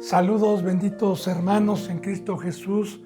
Saludos, benditos hermanos en Cristo Jesús,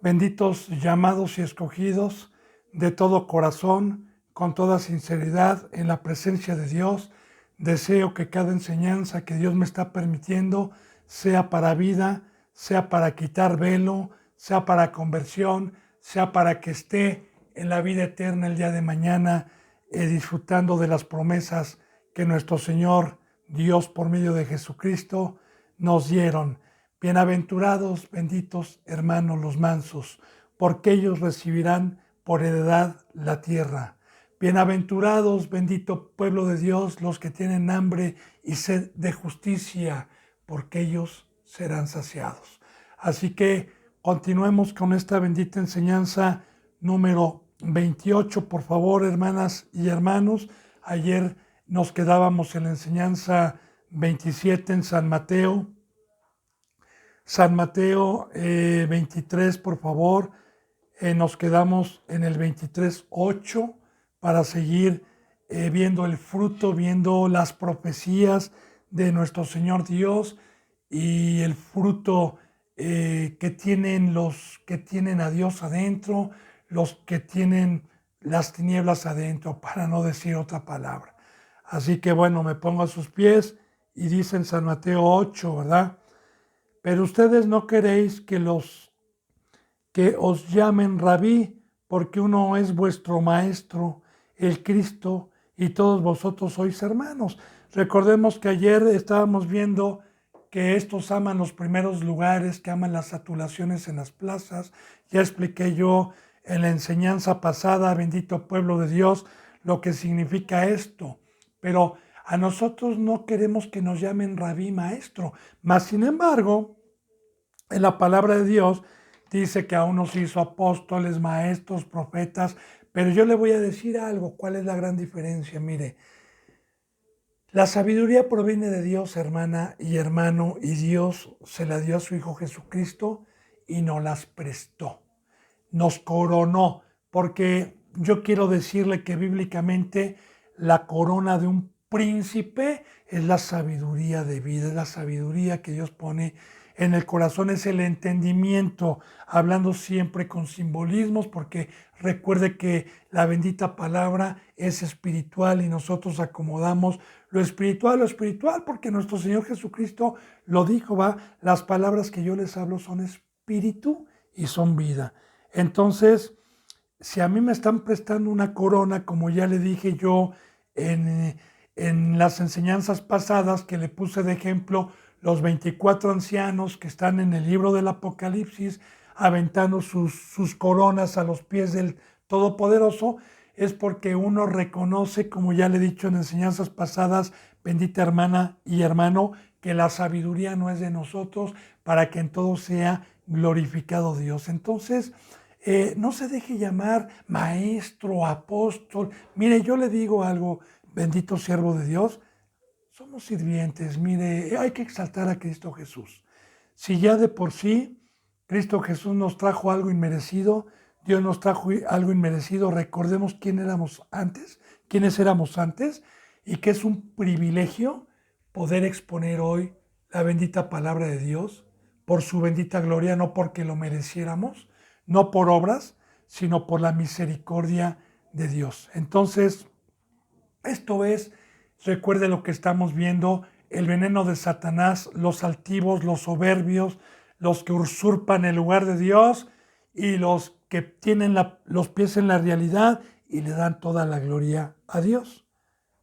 benditos llamados y escogidos de todo corazón, con toda sinceridad, en la presencia de Dios. Deseo que cada enseñanza que Dios me está permitiendo sea para vida, sea para quitar velo, sea para conversión, sea para que esté en la vida eterna el día de mañana, disfrutando de las promesas que nuestro Señor Dios por medio de Jesucristo nos dieron. Bienaventurados, benditos hermanos los mansos, porque ellos recibirán por heredad la tierra. Bienaventurados, bendito pueblo de Dios, los que tienen hambre y sed de justicia, porque ellos serán saciados. Así que continuemos con esta bendita enseñanza número 28, por favor, hermanas y hermanos. Ayer nos quedábamos en la enseñanza 27 en San Mateo. San Mateo 23, por favor. Nos quedamos en el 23:8 para seguir viendo el fruto, viendo las profecías de nuestro Señor Dios y el fruto que tienen los que tienen a Dios adentro, los que tienen las tinieblas adentro, para no decir otra palabra. Así que bueno, me pongo a sus pies y dice en San Mateo 8, ¿verdad? Pero ustedes no queréis que os llamen rabí, porque uno es vuestro maestro, el Cristo, y todos vosotros sois hermanos. Recordemos que ayer estábamos viendo que estos aman los primeros lugares, que aman las saturaciones en las plazas. Ya expliqué yo en la enseñanza pasada, bendito pueblo de Dios, lo que significa esto. Pero a nosotros no queremos que nos llamen rabí, maestro. Mas, sin embargo, en la palabra de Dios dice que a unos hizo apóstoles, maestros, profetas. Pero yo le voy a decir algo. ¿Cuál es la gran diferencia? Mire, la sabiduría proviene de Dios, hermana y hermano, y Dios se la dio a su Hijo Jesucristo y nos las prestó. Nos coronó, porque yo quiero decirle que bíblicamente la corona de un príncipe es la sabiduría de vida, es la sabiduría que Dios pone en el corazón, es el entendimiento, hablando siempre con simbolismos, porque recuerde que la bendita palabra es espiritual y nosotros acomodamos lo espiritual, porque nuestro Señor Jesucristo lo dijo, las palabras que yo les hablo son espíritu y son vida. Entonces, si a mí me están prestando una corona, como ya le dije yo en las enseñanzas pasadas, que le puse de ejemplo los 24 ancianos que están en el libro del Apocalipsis, aventando sus coronas a los pies del Todopoderoso, es porque uno reconoce, como ya le he dicho en enseñanzas pasadas, bendita hermana y hermano, que la sabiduría no es de nosotros, para que en todo sea glorificado Dios. Entonces, no se deje llamar maestro, apóstol. Mire, yo le digo algo, bendito siervo de Dios, somos sirvientes. Mire, hay que exaltar a Cristo Jesús. Si ya de por sí Cristo Jesús nos trajo algo inmerecido, Dios nos trajo algo inmerecido, recordemos quiénes éramos antes, y que es un privilegio poder exponer hoy la bendita palabra de Dios por su bendita gloria, no porque lo mereciéramos, no por obras, sino por la misericordia de Dios. Entonces, esto es, recuerde lo que estamos viendo, el veneno de Satanás, los altivos, los soberbios, los que usurpan el lugar de Dios y los que tienen los pies en la realidad y le dan toda la gloria a Dios.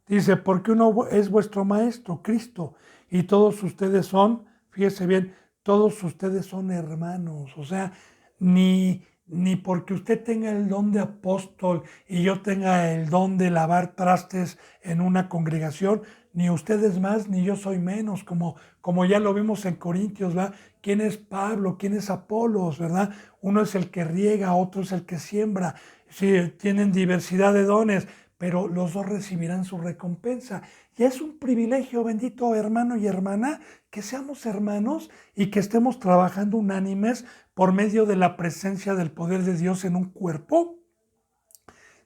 Dice, porque uno es vuestro maestro, Cristo, y todos ustedes son, fíjese bien, todos ustedes son hermanos. O sea, ni porque usted tenga el don de apóstol y yo tenga el don de lavar trastes en una congregación, ni usted es más, ni yo soy menos, como ya lo vimos en Corintios, ¿verdad? ¿Quién es Pablo? ¿Quién es Apolos? ¿Verdad? Uno es el que riega, otro es el que siembra. Sí, tienen diversidad de dones, pero los dos recibirán su recompensa. Y es un privilegio, bendito hermano y hermana, que seamos hermanos y que estemos trabajando unánimes por medio de la presencia del poder de Dios en un cuerpo,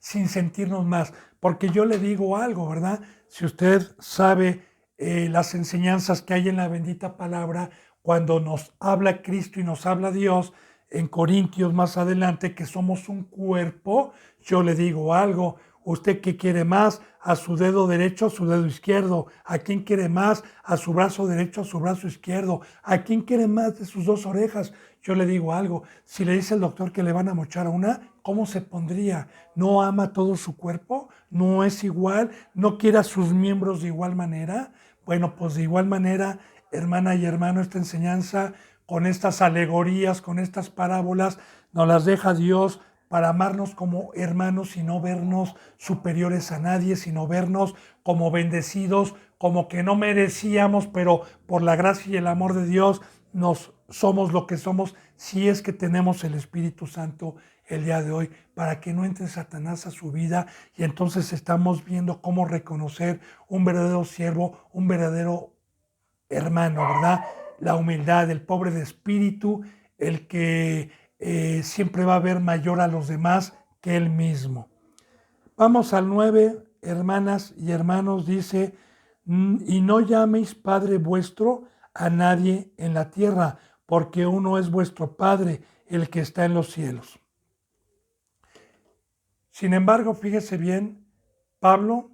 sin sentirnos más. Porque yo le digo algo, ¿verdad? Si usted sabe las enseñanzas que hay en la bendita palabra cuando nos habla Cristo y nos habla Dios en Corintios más adelante, que somos un cuerpo. Yo le digo algo: ¿usted qué quiere más? ¿A su dedo derecho, a su dedo izquierdo? ¿A quién quiere más? ¿A su brazo derecho, a su brazo izquierdo? ¿A quién quiere más de sus dos orejas? Yo le digo algo: si le dice el doctor que le van a mochar a una, ¿cómo se pondría? ¿No ama todo su cuerpo? ¿No es igual? ¿No quiere a sus miembros de igual manera? Bueno, pues de igual manera, hermana y hermano, esta enseñanza, con estas alegorías, con estas parábolas, nos las deja Dios para amarnos como hermanos y no vernos superiores a nadie, sino vernos como bendecidos, como que no merecíamos, pero por la gracia y el amor de Dios nos somos lo que somos, si es que tenemos el Espíritu Santo el día de hoy, para que no entre Satanás a su vida. Y entonces estamos viendo cómo reconocer un verdadero siervo, un verdadero hermano, ¿verdad? La humildad, el pobre de espíritu, el que siempre va a ver mayor a los demás que él mismo. Vamos al 9, hermanas y hermanos, dice: y no llaméis Padre vuestro a nadie en la tierra, porque uno es vuestro Padre, el que está en los cielos. Sin embargo, fíjese bien, Pablo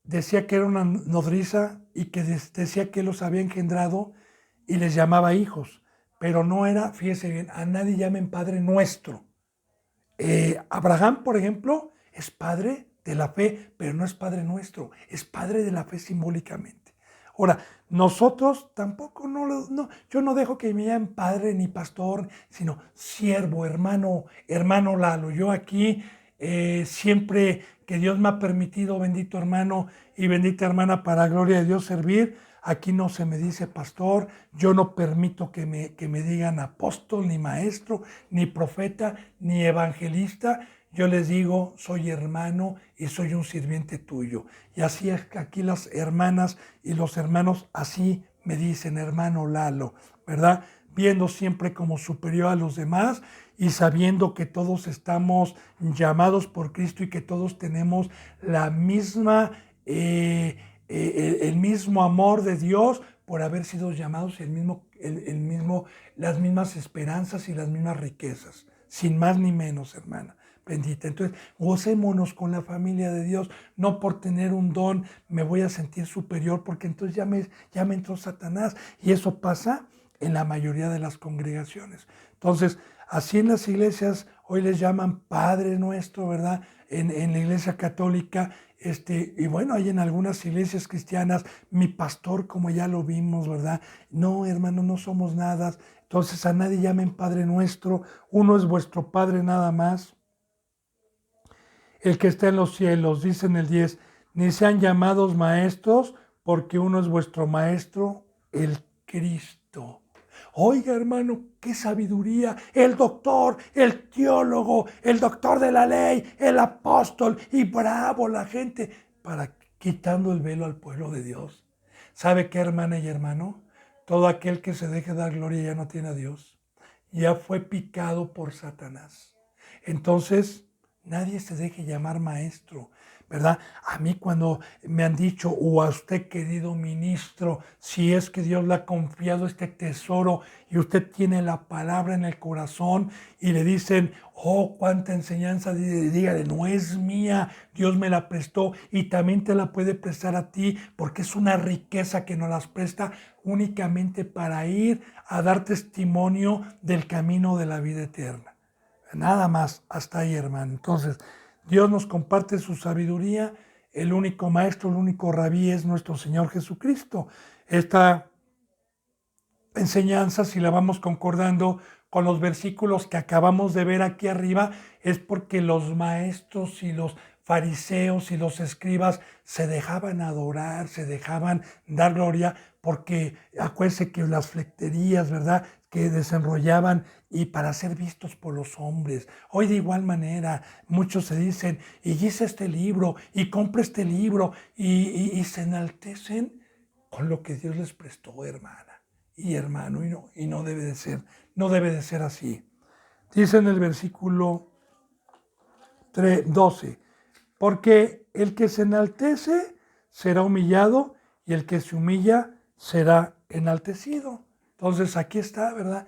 decía que era una nodriza y que decía que los había engendrado y les llamaba hijos, pero no era, fíjese bien, a nadie llamen Padre nuestro. Abraham, por ejemplo, es padre de la fe, pero no es Padre nuestro, es Padre de la fe simbólicamente. Ahora, nosotros tampoco, yo no dejo que me llamen padre ni pastor, sino siervo, hermano Lalo. Yo aquí siempre que Dios me ha permitido, bendito hermano y bendita hermana, para gloria de Dios servir, aquí no se me dice pastor, yo no permito que me digan apóstol, ni maestro, ni profeta, ni evangelista. Yo les digo: soy hermano y soy un sirviente tuyo. Y así es que aquí las hermanas y los hermanos así me dicen: hermano Lalo, ¿verdad? Viendo siempre como superior a los demás y sabiendo que todos estamos llamados por Cristo y que todos tenemos la misma, el mismo amor de Dios por haber sido llamados, las mismas esperanzas y las mismas riquezas, sin más ni menos, hermana bendita. Entonces, gocémonos con la familia de Dios. No por tener un don me voy a sentir superior, porque entonces ya me entró Satanás. Y eso pasa en la mayoría de las congregaciones. Entonces, así en las iglesias hoy les llaman Padre Nuestro, ¿verdad? En la iglesia católica, y bueno, hay en algunas iglesias cristianas, mi pastor, como ya lo vimos, ¿verdad? No, hermano, no somos nada. Entonces, a nadie llamen Padre Nuestro. Uno es vuestro Padre nada más, el que está en los cielos. Dice en el 10: ni sean llamados maestros, porque uno es vuestro maestro, el Cristo. Oiga, hermano, qué sabiduría. El doctor, el teólogo, el doctor de la ley, el apóstol, y bravo la gente, para quitando el velo al pueblo de Dios. ¿Sabe qué, hermana y hermano? Todo aquel que se deje dar gloria ya no tiene a Dios. Ya fue picado por Satanás. Entonces, nadie se deje llamar maestro, ¿verdad? A mí cuando me han dicho, o a usted, querido ministro, si es que Dios le ha confiado este tesoro y usted tiene la palabra en el corazón y le dicen: oh, cuánta enseñanza, dígale: no es mía, Dios me la prestó y también te la puede prestar a ti, porque es una riqueza que nos las presta únicamente para ir a dar testimonio del camino de la vida eterna. Nada más, hasta ahí, hermano. Entonces, Dios nos comparte su sabiduría. El único maestro, el único rabí es nuestro Señor Jesucristo. Esta enseñanza, si la vamos concordando con los versículos que acabamos de ver aquí arriba, es porque los maestros y los fariseos y los escribas se dejaban adorar, se dejaban dar gloria, porque acuérdense que las flecterías, ¿verdad?, que desenrollaban y para ser vistos por los hombres. Hoy de igual manera muchos se dicen: y hice este libro, y compra este libro, y se enaltecen con lo que Dios les prestó, hermana y hermano, y no debe de ser así. Dice en el versículo 12: porque el que se enaltece será humillado, y el que se humilla será enaltecido. Entonces aquí está, ¿verdad?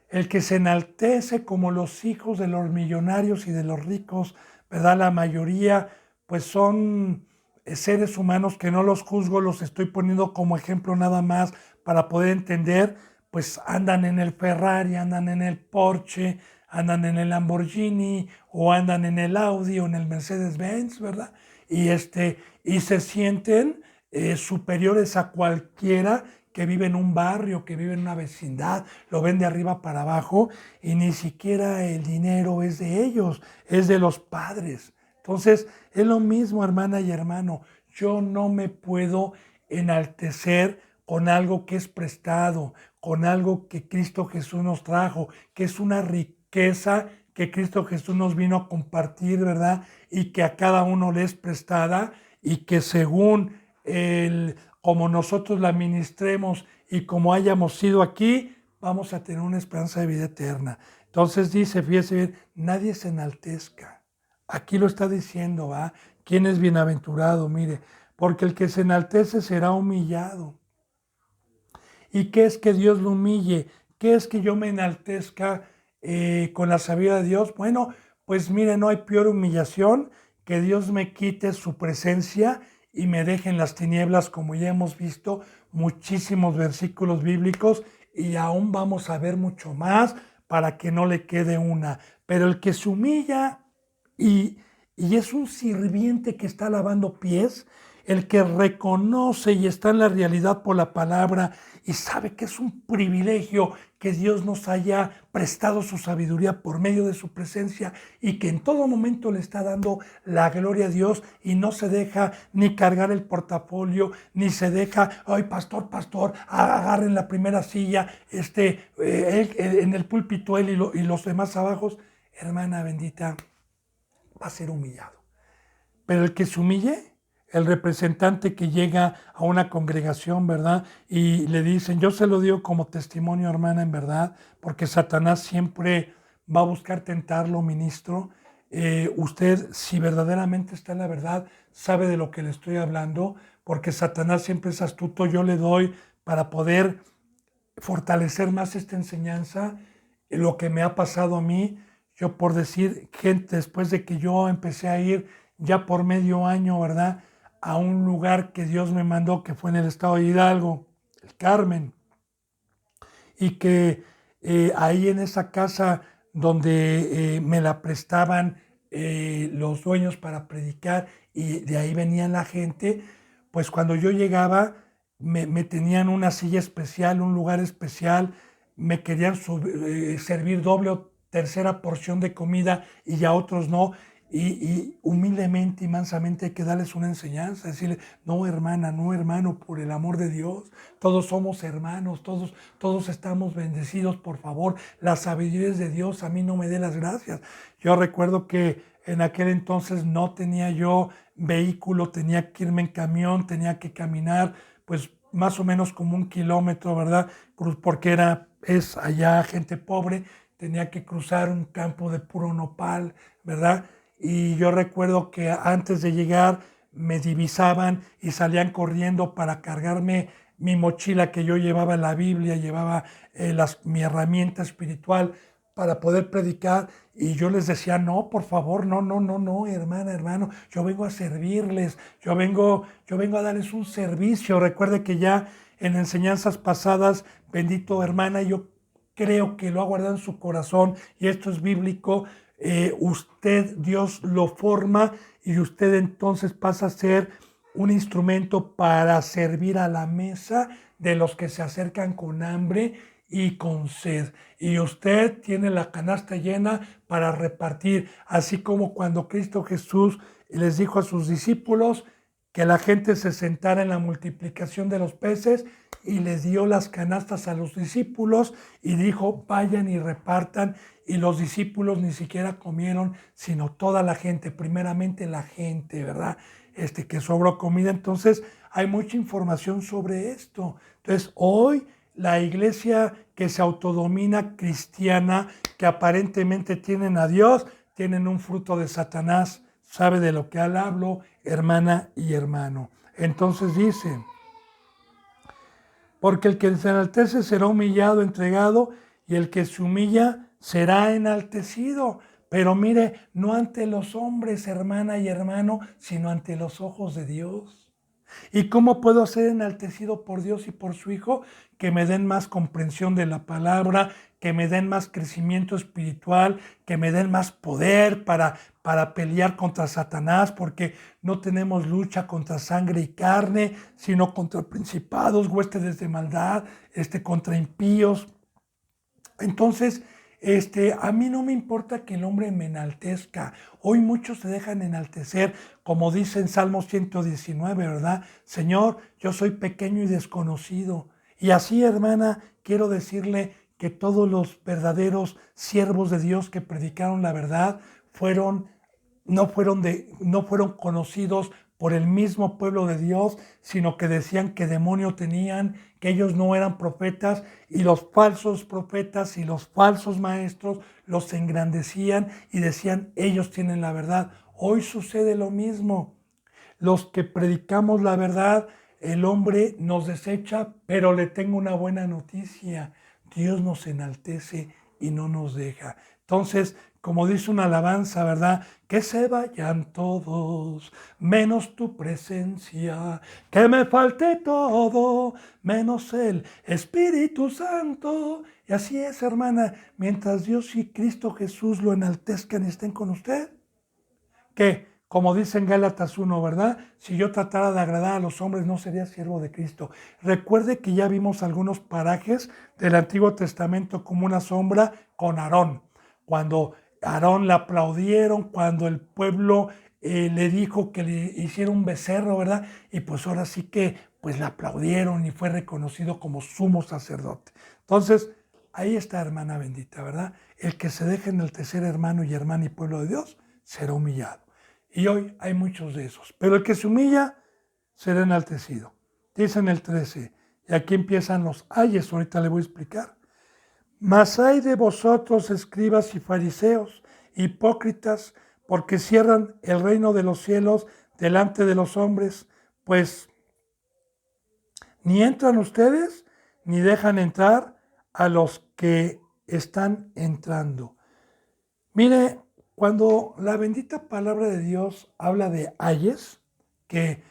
El que se enaltece como los hijos de los millonarios y de los ricos, ¿verdad? La mayoría, pues son seres humanos que no los juzgo, los estoy poniendo como ejemplo nada más para poder entender, pues andan en el Ferrari, andan en el Porsche, andan en el Lamborghini o andan en el Audi o en el Mercedes-Benz, ¿verdad? Y se sienten superiores a cualquiera que vive en un barrio, que vive en una vecindad, lo ven de arriba para abajo y ni siquiera el dinero es de ellos, es de los padres. Entonces, es lo mismo, hermana y hermano, yo no me puedo enaltecer con algo que es prestado, con algo que Cristo Jesús nos trajo, que es una riqueza que Cristo Jesús nos vino a compartir, ¿verdad? Y que a cada uno le es prestada y que según como nosotros la ministremos y como hayamos sido aquí, vamos a tener una esperanza de vida eterna. Entonces dice, fíjese bien, nadie se enaltezca. Aquí lo está diciendo, ¿va? ¿Quién es bienaventurado? Mire, porque el que se enaltece será humillado. ¿Y qué es que Dios lo humille? ¿Qué es que yo me enaltezca con la sabiduría de Dios? Bueno, pues mire, no hay peor humillación que Dios me quite su presencia y me deje en las tinieblas, como ya hemos visto muchísimos versículos bíblicos y aún vamos a ver mucho más para que no le quede una. Pero el que se humilla y es un sirviente que está lavando pies, el que reconoce y está en la realidad por la palabra y sabe que es un privilegio que Dios nos haya prestado su sabiduría por medio de su presencia y que en todo momento le está dando la gloria a Dios y no se deja ni cargar el portafolio, ni se deja, ay pastor, agarren la primera silla, en el púlpito él y los demás abajo. Hermana bendita, va a ser humillado. Pero el que se humille, el representante que llega a una congregación, ¿verdad? Y le dicen, yo se lo digo como testimonio, hermana, en verdad, porque Satanás siempre va a buscar tentarlo, ministro. Usted, si verdaderamente está en la verdad, sabe de lo que le estoy hablando, porque Satanás siempre es astuto. Yo le doy para poder fortalecer más esta enseñanza, lo que me ha pasado a mí. Yo por decir, gente, después de que yo empecé a ir ya por medio año, ¿verdad? A un lugar que Dios me mandó, que fue en el estado de Hidalgo, el Carmen, y que ahí en esa casa donde me la prestaban los dueños para predicar y de ahí venía la gente, pues cuando yo llegaba me tenían una silla especial, un lugar especial, me querían servir doble o tercera porción de comida y a otros no. Y humildemente y mansamente hay que darles una enseñanza, decirle, no hermana, no hermano, por el amor de Dios, todos somos hermanos, todos estamos bendecidos, por favor, la sabiduría es de Dios, a mí no me dé las gracias. Yo recuerdo que en aquel entonces no tenía yo vehículo, tenía que irme en camión, tenía que caminar, pues más o menos como 1 kilómetro, ¿verdad? Porque es allá gente pobre, tenía que cruzar un campo de puro nopal, ¿verdad? Y yo recuerdo que antes de llegar me divisaban y salían corriendo para cargarme mi mochila que yo llevaba la Biblia, llevaba mi herramienta espiritual para poder predicar y yo les decía, no, por favor, no, hermana, hermano, yo vengo a servirles, yo vengo a darles un servicio. Recuerde que ya en enseñanzas pasadas, bendito hermana, yo creo que lo ha guardado en su corazón y esto es bíblico. Usted, Dios lo forma y usted entonces pasa a ser un instrumento para servir a la mesa de los que se acercan con hambre y con sed. Y usted tiene la canasta llena para repartir, así como cuando Cristo Jesús les dijo a sus discípulos que la gente se sentara en la multiplicación de los peces y les dio las canastas a los discípulos y dijo, vayan y repartan. Y los discípulos ni siquiera comieron, sino toda la gente, primeramente la gente, ¿verdad? Que sobró comida. Entonces hay mucha información sobre esto. Entonces hoy la iglesia que se autodomina cristiana, que aparentemente tienen a Dios, tienen un fruto de Satanás. ¿Sabe de lo que hablo, hermana y hermano? Entonces dice, porque el que se enaltece será humillado, entregado, y el que se humilla será enaltecido. Pero mire, no ante los hombres, hermana y hermano, sino ante los ojos de Dios. ¿Y cómo puedo ser enaltecido por Dios y por su Hijo? Que me den más comprensión de la palabra, que me den más crecimiento espiritual, que me den más poder para pelear contra Satanás, porque no tenemos lucha contra sangre y carne, sino contra principados, huestes de maldad, contra impíos. Entonces, a mí no me importa que el hombre me enaltezca. Hoy muchos se dejan enaltecer, como dice en Salmo 119, ¿verdad? Señor, yo soy pequeño y desconocido. Y así, hermana, quiero decirle que todos los verdaderos siervos de Dios que predicaron la verdad no fueron conocidos por el mismo pueblo de Dios, sino que decían que demonio tenían, que ellos no eran profetas, y los falsos profetas y los falsos maestros los engrandecían y decían, ellos tienen la verdad. Hoy sucede lo mismo. Los que predicamos la verdad, el hombre nos desecha, pero le tengo una buena noticia. Dios nos enaltece y no nos deja. Entonces, como dice una alabanza, ¿verdad? Que se vayan todos, menos tu presencia, que me falte todo, menos el Espíritu Santo. Y así es, hermana, mientras Dios y Cristo Jesús lo enaltezcan y estén con usted, que, como dice en Gálatas 1, ¿verdad? Si yo tratara de agradar a los hombres, no sería siervo de Cristo. Recuerde que ya vimos algunos parajes del Antiguo Testamento como una sombra con Aarón. Cuando Aarón le aplaudieron, cuando el pueblo le dijo que le hiciera un becerro, ¿verdad? Y pues ahora sí que pues le aplaudieron y fue reconocido como sumo sacerdote. Entonces, ahí está, hermana bendita, ¿verdad? El que se deje enaltecer, hermano y hermana y pueblo de Dios, será humillado. Y hoy hay muchos de esos. Pero el que se humilla será enaltecido. Dice en el 13, y aquí empiezan los ayes, ahorita le voy a explicar. Mas hay de vosotros, escribas y fariseos, hipócritas, porque cierran el reino de los cielos delante de los hombres, pues ni entran ustedes, ni dejan entrar a los que están entrando. Mire, cuando la bendita palabra de Dios habla de ayes, que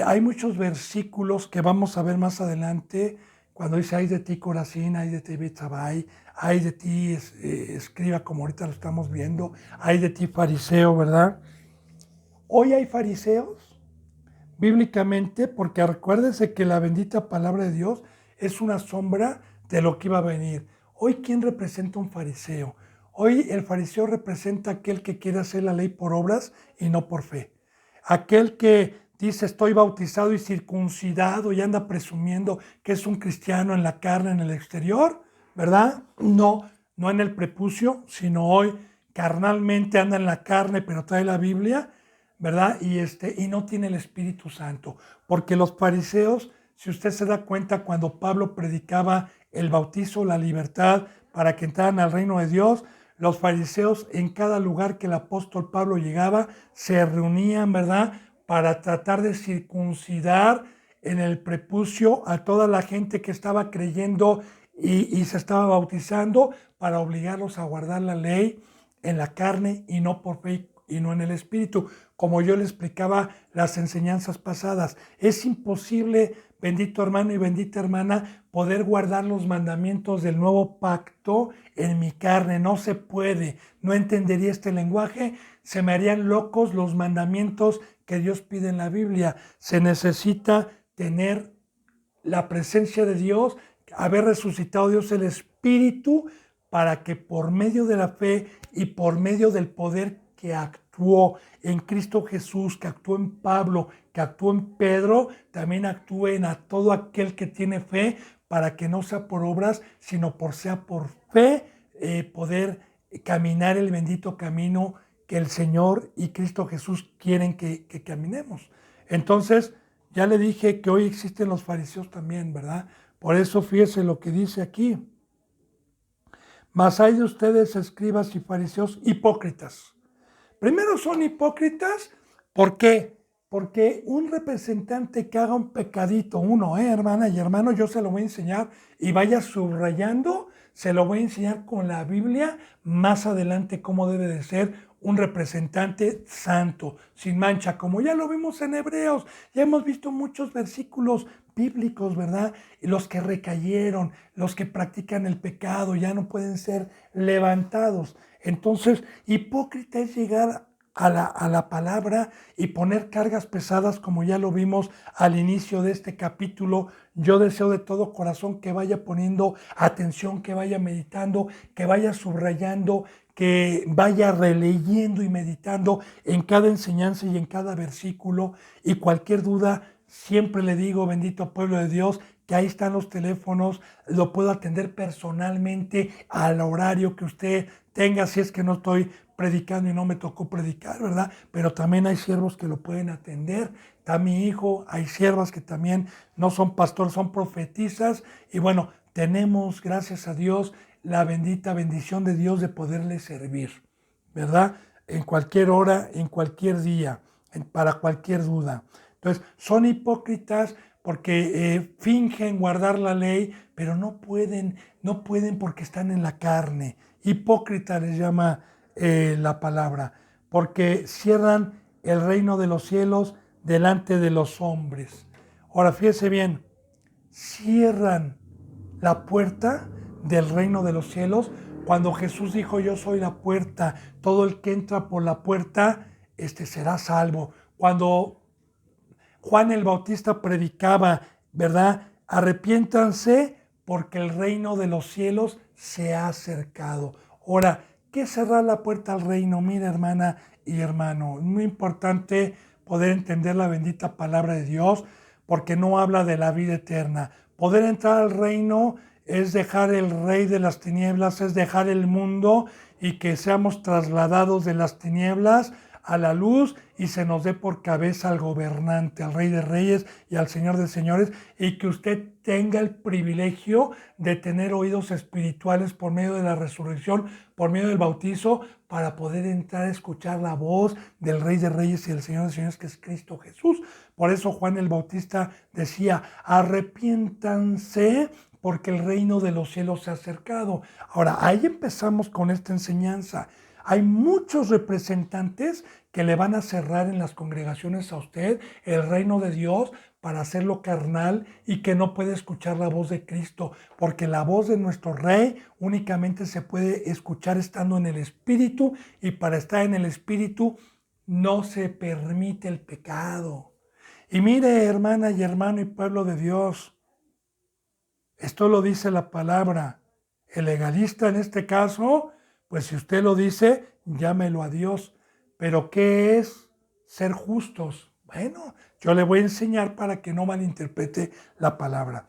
hay muchos versículos que vamos a ver más adelante, cuando dice, ay de ti Corazín, ay de ti Betsabai, ay de ti escriba, como ahorita lo estamos viendo, ay de ti fariseo, ¿verdad? Hoy hay fariseos, bíblicamente, porque recuérdense que la bendita palabra de Dios es una sombra de lo que iba a venir. Hoy, ¿quién representa un fariseo? Hoy el fariseo representa aquel que quiere hacer la ley por obras y no por fe. Aquel que dice estoy bautizado y circuncidado y anda presumiendo que es un cristiano en la carne, en el exterior, ¿verdad? No, no en el prepucio, sino hoy carnalmente anda en la carne, pero trae la Biblia, ¿verdad? Y no tiene el Espíritu Santo. Porque los fariseos, si usted se da cuenta, cuando Pablo predicaba el bautizo, la libertad, para que entraran al reino de Dios, los fariseos en cada lugar que el apóstol Pablo llegaba, se reunían, ¿verdad? Para tratar de circuncidar en el prepucio a toda la gente que estaba creyendo y se estaba bautizando, para obligarlos a guardar la ley en la carne y no por fe y no en el espíritu. Como yo le explicaba las enseñanzas pasadas, es imposible, bendito hermano y bendita hermana, poder guardar los mandamientos del nuevo pacto en mi carne. No se puede. No entendería este lenguaje. Se me harían locos los mandamientos que Dios pide en la Biblia. Se necesita tener la presencia de Dios, haber resucitado Dios el Espíritu, para que por medio de la fe y por medio del poder que actuó en Cristo Jesús, que actuó en Pablo, que actuó en Pedro, también actúe en a todo aquel que tiene fe, para que no sea por obras, sino sea por fe, poder caminar el bendito camino que el Señor y Cristo Jesús quieren que caminemos. Entonces, ya le dije que hoy existen los fariseos también, ¿verdad? Por eso fíjese lo que dice aquí. Mas hay de ustedes, escribas y fariseos, hipócritas. Primero son hipócritas, ¿por qué? Porque un representante que haga un pecadito, uno, hermana y hermano, yo se lo voy a enseñar y vaya subrayando, se lo voy a enseñar con la Biblia más adelante cómo debe de ser un representante santo, sin mancha, como ya lo vimos en Hebreos, ya hemos visto muchos versículos bíblicos, ¿verdad? Y los que recayeron, los que practican el pecado, ya no pueden ser levantados. Entonces, hipócrita es llegar a la palabra y poner cargas pesadas, como ya lo vimos al inicio de este capítulo. Yo deseo de todo corazón que vaya poniendo atención, que vaya meditando, que vaya subrayando, que vaya releyendo y meditando en cada enseñanza y en cada versículo. Y cualquier duda, siempre le digo, bendito pueblo de Dios, que ahí están los teléfonos, lo puedo atender personalmente al horario que usted tenga, si es que no estoy predicando y no me tocó predicar, ¿verdad? Pero también hay siervos que lo pueden atender. Está mi hijo, hay siervas que también no son pastores, son profetisas. Y bueno, tenemos, gracias a Dios, la bendita bendición de Dios de poderle servir, ¿verdad? En cualquier hora, en cualquier día, para cualquier duda. Entonces, son hipócritas porque fingen guardar la ley, pero no pueden porque están en la carne. Hipócrita les llama la palabra, porque cierran el reino de los cielos delante de los hombres. Ahora, fíjese bien, cierran la puerta del reino de los cielos cuando Jesús dijo: yo soy la puerta, todo el que entra por la puerta será salvo. Cuando Juan el Bautista predicaba, ¿verdad? Arrepiéntanse porque el reino de los cielos se ha acercado. Ahora, ¿qué es cerrar la puerta al reino? Mira, hermana y hermano, es muy importante poder entender la bendita palabra de Dios, porque no habla de la vida eterna. Poder entrar al reino es dejar el rey de las tinieblas, es dejar el mundo y que seamos trasladados de las tinieblas a la luz y se nos dé por cabeza al gobernante, al Rey de Reyes y al Señor de Señores, y que usted tenga el privilegio de tener oídos espirituales por medio de la resurrección, por medio del bautizo, para poder entrar a escuchar la voz del Rey de Reyes y del Señor de Señores, que es Cristo Jesús. Por eso Juan el Bautista decía: arrepiéntanse porque el reino de los cielos se ha acercado. Ahora, ahí empezamos con esta enseñanza. Hay muchos representantes que le van a cerrar en las congregaciones a usted el reino de Dios para hacerlo carnal y que no puede escuchar la voz de Cristo, porque la voz de nuestro Rey únicamente se puede escuchar estando en el Espíritu, y para estar en el Espíritu no se permite el pecado. Y mire, hermana y hermano y pueblo de Dios, esto lo dice la palabra. El legalista en este caso, pues si usted lo dice, llámelo a Dios. Pero ¿qué es ser justos? Bueno, yo le voy a enseñar para que no malinterprete la palabra.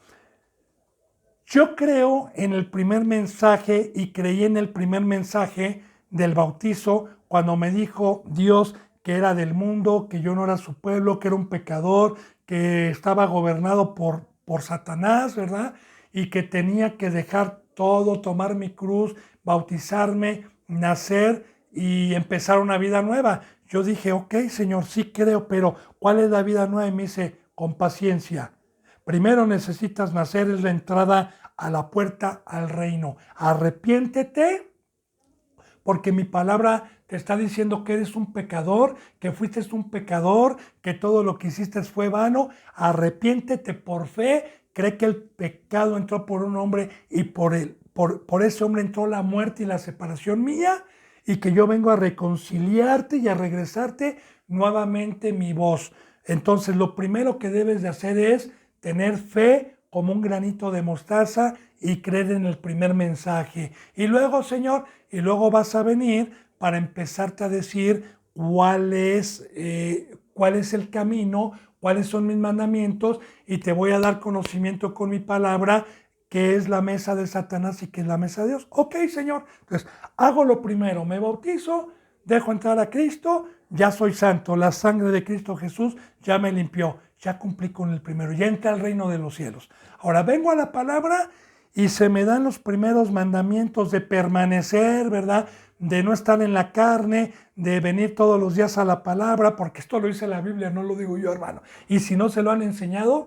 Yo creo en el primer mensaje y creí en el primer mensaje del bautizo cuando me dijo Dios que era del mundo, que yo no era su pueblo, que era un pecador, que estaba gobernado por Satanás, ¿verdad? Y que tenía que dejar todo, tomar mi cruz, bautizarme, nacer y empezar una vida nueva. Yo dije: ok, Señor, sí creo, pero ¿cuál es la vida nueva? Y me dice: con paciencia. Primero necesitas nacer, es la entrada a la puerta al reino. Arrepiéntete, porque mi palabra te está diciendo que eres un pecador, que fuiste un pecador, que todo lo que hiciste fue vano. Arrepiéntete por fe, cree que el pecado entró por un hombre y por ese hombre entró la muerte y la separación mía, y que yo vengo a reconciliarte y a regresarte nuevamente mi voz. Entonces, lo primero que debes de hacer es tener fe como un granito de mostaza y creer en el primer mensaje. Y luego, Señor, y luego vas a venir para empezarte a decir cuál es el camino, cuáles son mis mandamientos, y te voy a dar conocimiento con mi palabra, que es la mesa de Satanás y que es la mesa de Dios. Ok, Señor. Entonces, hago lo primero, me bautizo, dejo entrar a Cristo, ya soy santo, la sangre de Cristo Jesús ya me limpió, ya cumplí con el primero, ya entré al reino de los cielos. Ahora vengo a la palabra y se me dan los primeros mandamientos de permanecer, ¿verdad? de no estar en la carne, de venir todos los días a la palabra, porque esto lo dice la Biblia, no lo digo yo, hermano. Y si no se lo han enseñado,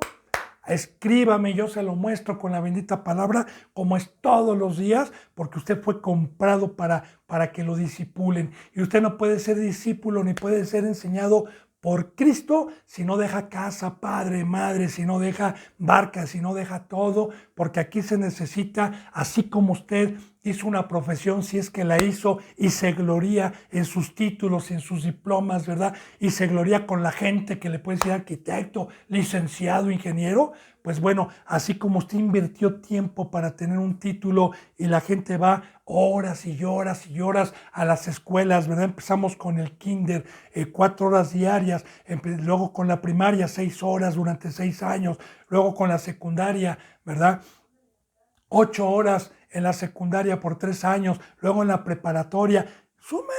escríbame, yo se lo muestro con la bendita palabra, como es todos los días, porque usted fue comprado para que lo discipulen. Y usted no puede ser discípulo ni puede ser enseñado por Cristo si no deja casa, padre, madre, si no deja barca, si no deja todo, porque aquí se necesita, así como usted hizo una profesión, si es que la hizo, y se gloria en sus títulos, en sus diplomas, ¿verdad? Y se gloria con la gente que le puede decir arquitecto, licenciado, ingeniero. Pues bueno, así como usted invirtió tiempo para tener un título y la gente va horas y horas y horas a las escuelas, ¿verdad? Empezamos con el kinder, 4 horas diarias, luego con la primaria, 6 horas durante 6 años, luego con la secundaria, ¿verdad? 8 horas en la secundaria por 3 años, luego en la preparatoria. Súmele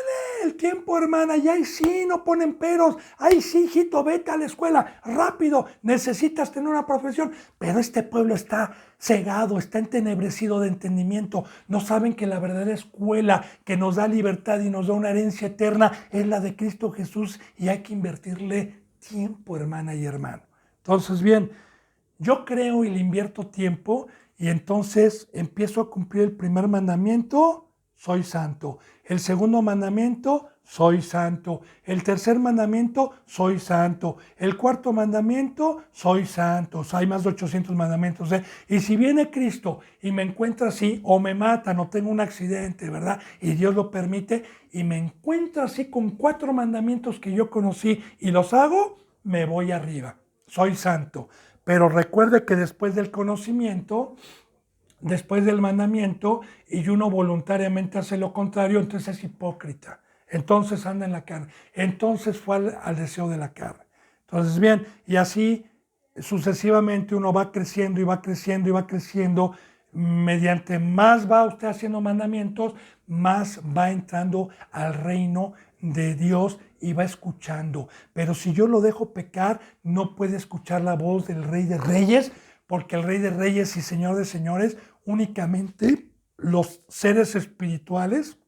el tiempo, hermana, y ahí sí no ponen peros. Ahí sí, hijito, vete a la escuela, rápido, necesitas tener una profesión. Pero este pueblo está cegado, está entenebrecido de entendimiento. No saben que la verdadera escuela que nos da libertad y nos da una herencia eterna es la de Cristo Jesús, y hay que invertirle tiempo, hermana y hermano. Entonces, bien, yo creo y le invierto tiempo, y entonces empiezo a cumplir el primer mandamiento, soy santo. El segundo mandamiento, soy santo. El tercer mandamiento, soy santo. El cuarto mandamiento, soy santo. Hay más de 800 mandamientos, ¿eh? Y si viene Cristo y me encuentra así, o me matan, o tengo un accidente, ¿verdad? Y Dios lo permite, y me encuentra así con 4 mandamientos que yo conocí y los hago, me voy arriba. Soy santo. Pero recuerde que después del conocimiento, después del mandamiento, y uno voluntariamente hace lo contrario, entonces es hipócrita. Entonces anda en la carne. Entonces fue al deseo de la carne. Entonces, bien, y así sucesivamente uno va creciendo y va creciendo y va creciendo. Mediante más va usted haciendo mandamientos, más va entrando al reino de Dios y va escuchando. Pero si yo lo dejo pecar, no puede escuchar la voz del Rey de Reyes, porque el Rey de Reyes y Señor de Señores, únicamente los seres espirituales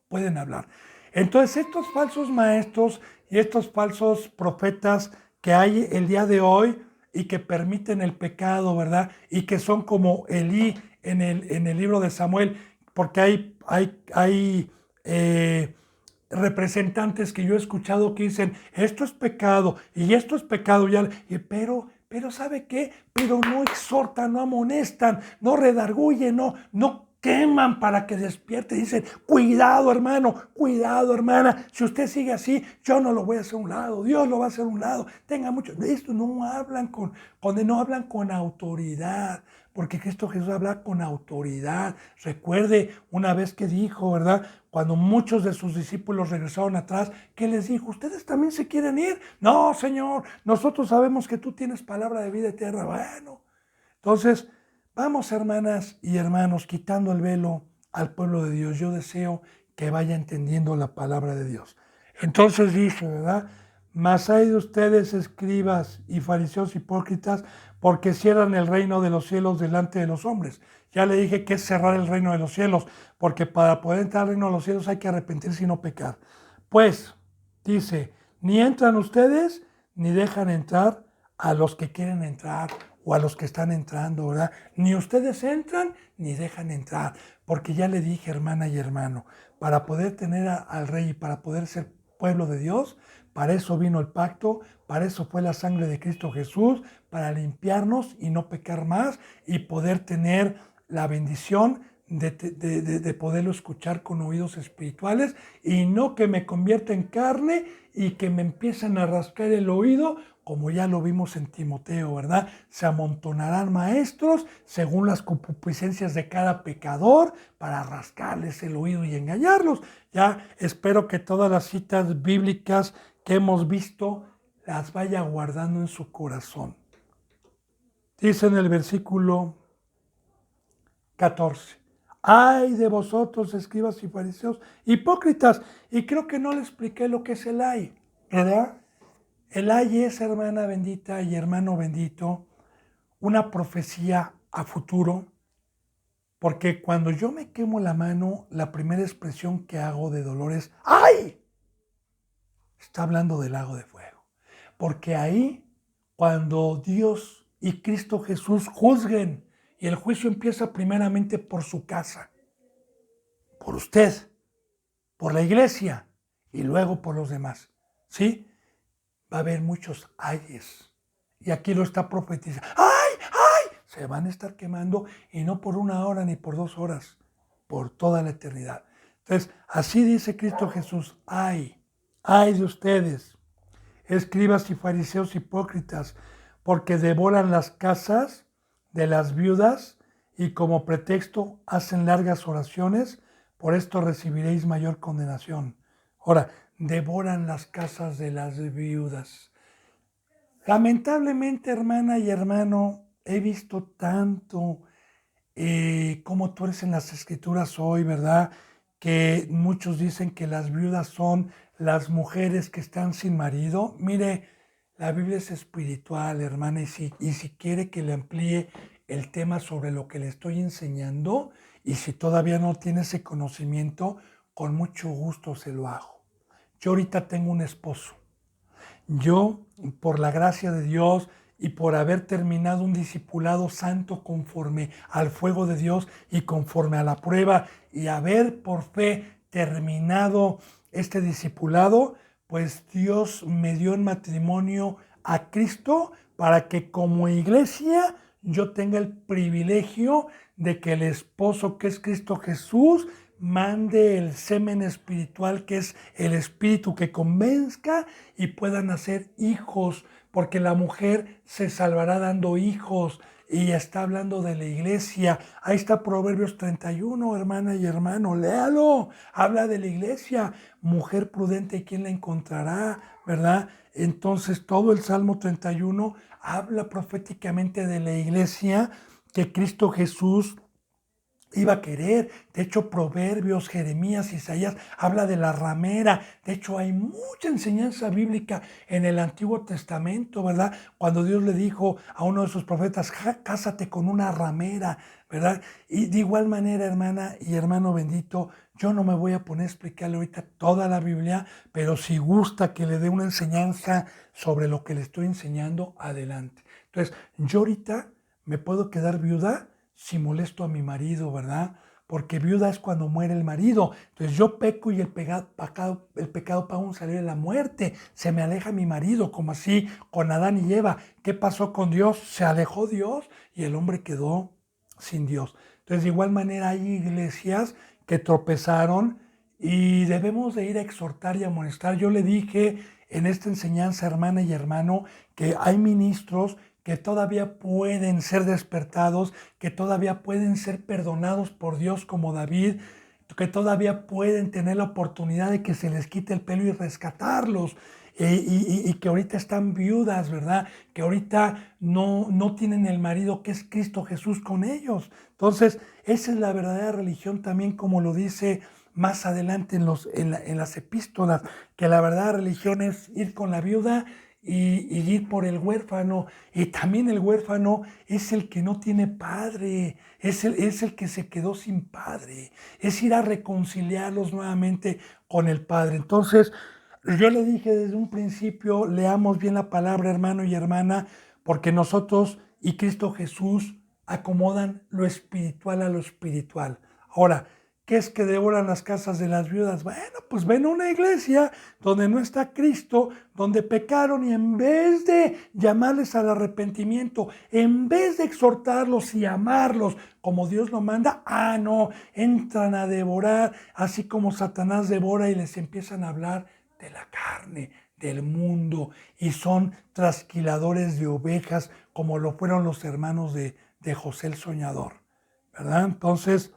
pueden hablar. Entonces, estos falsos maestros y estos falsos profetas que hay el día de hoy y que permiten el pecado, ¿verdad? Y que son como Elí en el libro de Samuel, porque hay representantes que yo he escuchado que dicen, esto es pecado y esto es pecado, pero ¿sabe qué? Pero no exhortan, no amonestan, no redarguyen, no queman para que despierte. Dicen, cuidado hermano, cuidado hermana, si usted sigue así, yo no lo voy a hacer a un lado, Dios lo va a hacer a un lado. Tenga mucho, de esto no hablan no hablan con autoridad, porque Cristo Jesús habla con autoridad. Recuerde una vez que dijo, ¿verdad? Cuando muchos de sus discípulos regresaron atrás, ¿qué les dijo? ¿Ustedes también se quieren ir? No, Señor, nosotros sabemos que tú tienes palabra de vida eterna. Bueno, entonces, vamos, hermanas y hermanos, quitando el velo al pueblo de Dios. Yo deseo que vaya entendiendo la palabra de Dios. Entonces dice, ¿verdad? Mas hay de ustedes, escribas y fariseos hipócritas, porque cierran el reino de los cielos delante de los hombres. Ya le dije que es cerrar el reino de los cielos, porque para poder entrar al reino de los cielos hay que arrepentirse y no pecar. Pues, dice, ni entran ustedes, ni dejan entrar a los que quieren entrar o a los que están entrando, ¿verdad? Ni ustedes entran, ni dejan entrar, porque ya le dije, hermana y hermano, para poder tener al rey y para poder ser pueblo de Dios, para eso vino el pacto, para eso fue la sangre de Cristo Jesús, para limpiarnos y no pecar más y poder tener la bendición de poderlo escuchar con oídos espirituales, y no que me convierta en carne y que me empiecen a rascar el oído, como ya lo vimos en Timoteo, ¿verdad? Se amontonarán maestros según las concupiscencias de cada pecador para rascarles el oído y engañarlos. Ya espero que todas las citas bíblicas que hemos visto las vaya guardando en su corazón. Dice en el versículo 14. Ay de vosotros, escribas y fariseos, hipócritas. Y creo que no le expliqué lo que es el ay, ¿verdad? El ay es, hermana bendita y hermano bendito, una profecía a futuro Porque cuando yo me quemo la mano, la primera expresión que hago de dolor es ¡ay! Está hablando del lago de fuego. Porque ahí, cuando Dios y Cristo Jesús juzguen, y el juicio empieza primeramente por su casa, por usted, por la iglesia y luego por los demás, ¿sí? Va a haber muchos ayes. Y aquí lo está profetizando. ¡Ay! ¡Ay! Se van a estar quemando y no por 1 hora ni por 2 horas, por toda la eternidad. Entonces, así dice Cristo Jesús. ¡Ay de ustedes, escribas y fariseos hipócritas, porque devoran las casas de las viudas y como pretexto hacen largas oraciones, por esto recibiréis mayor condenación. Ahora, devoran las casas de las viudas. Lamentablemente, hermana y hermano, he visto tanto como tú eres en las escrituras hoy, ¿verdad? Que muchos dicen que las viudas son las mujeres que están sin marido. Mire, la Biblia es espiritual, hermana, y si quiere que le amplíe el tema sobre lo que le estoy enseñando, y si todavía no tiene ese conocimiento, con mucho gusto se lo hago. Yo ahorita tengo un esposo. Yo, por la gracia de Dios y por haber terminado un discipulado santo conforme al fuego de Dios y conforme a la prueba y haber por fe terminado este discipulado, pues Dios me dio en matrimonio a Cristo para que como iglesia yo tenga el privilegio de que el esposo que es Cristo Jesús mande el semen espiritual que es el espíritu que convenzca y puedan nacer hijos, porque la mujer se salvará dando hijos. Y está hablando de la iglesia. Ahí está Proverbios 31, hermana y hermano, léalo. Habla de la iglesia. Mujer prudente, ¿quién la encontrará? ¿Verdad? Entonces todo el Salmo 31 habla proféticamente de la iglesia que Cristo Jesús iba a querer. De hecho, Proverbios, Jeremías, Isaías habla de la ramera. De hecho, hay mucha enseñanza bíblica en el Antiguo Testamento, ¿verdad? Cuando Dios le dijo a uno de sus profetas, cásate con una ramera, ¿verdad? Y de igual manera, hermana y hermano bendito, yo no me voy a poner a explicarle ahorita toda la Biblia, pero si gusta que le dé una enseñanza sobre lo que le estoy enseñando, adelante. Entonces, yo ahorita me puedo quedar viuda si molesto a mi marido, ¿verdad? Porque viuda es cuando muere el marido. Entonces yo peco y el pecado paga un salario de la muerte. Se me aleja mi marido, como así con Adán y Eva. ¿Qué pasó con Dios? Se alejó Dios y el hombre quedó sin Dios. Entonces de igual manera hay iglesias que tropezaron y debemos de ir a exhortar y amonestar. Yo le dije en esta enseñanza, hermana y hermano, que hay ministros que todavía pueden ser despertados, que todavía pueden ser perdonados por Dios como David, que todavía pueden tener la oportunidad de que se les quite el pelo y rescatarlos. Y que ahorita están viudas, ¿verdad? Que ahorita no tienen el marido que es Cristo Jesús con ellos. Entonces, esa es la verdadera religión también, como lo dice más adelante en las epístolas, que la verdadera religión es ir con la viuda y ir por el huérfano. Y también el huérfano es el que no tiene padre, es el que se quedó sin padre, es ir a reconciliarlos nuevamente con el Padre. Entonces, yo le dije desde un principio, leamos bien la palabra, hermano y hermana, porque nosotros y Cristo Jesús acomodan lo espiritual a lo espiritual. Ahora, ¿qué es que devoran las casas de las viudas? Bueno, pues ven a una iglesia donde no está Cristo, donde pecaron y en vez de llamarles al arrepentimiento, en vez de exhortarlos y amarlos como Dios lo manda, no, entran a devorar, así como Satanás devora y les empiezan a hablar de la carne, del mundo, y son trasquiladores de ovejas como lo fueron los hermanos de José el Soñador, ¿verdad? Entonces,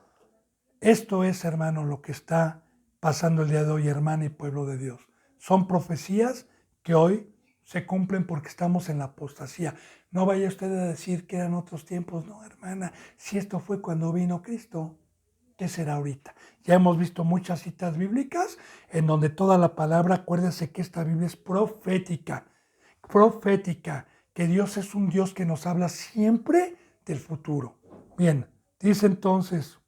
esto es, hermano, lo que está pasando el día de hoy, hermana y pueblo de Dios. Son profecías que hoy se cumplen porque estamos en la apostasía. No vaya usted a decir que eran otros tiempos. No, hermana, si esto fue cuando vino Cristo, ¿qué será ahorita? Ya hemos visto muchas citas bíblicas en donde toda la palabra, acuérdese que esta Biblia es profética, que Dios es un Dios que nos habla siempre del futuro. Bien, Dice entonces,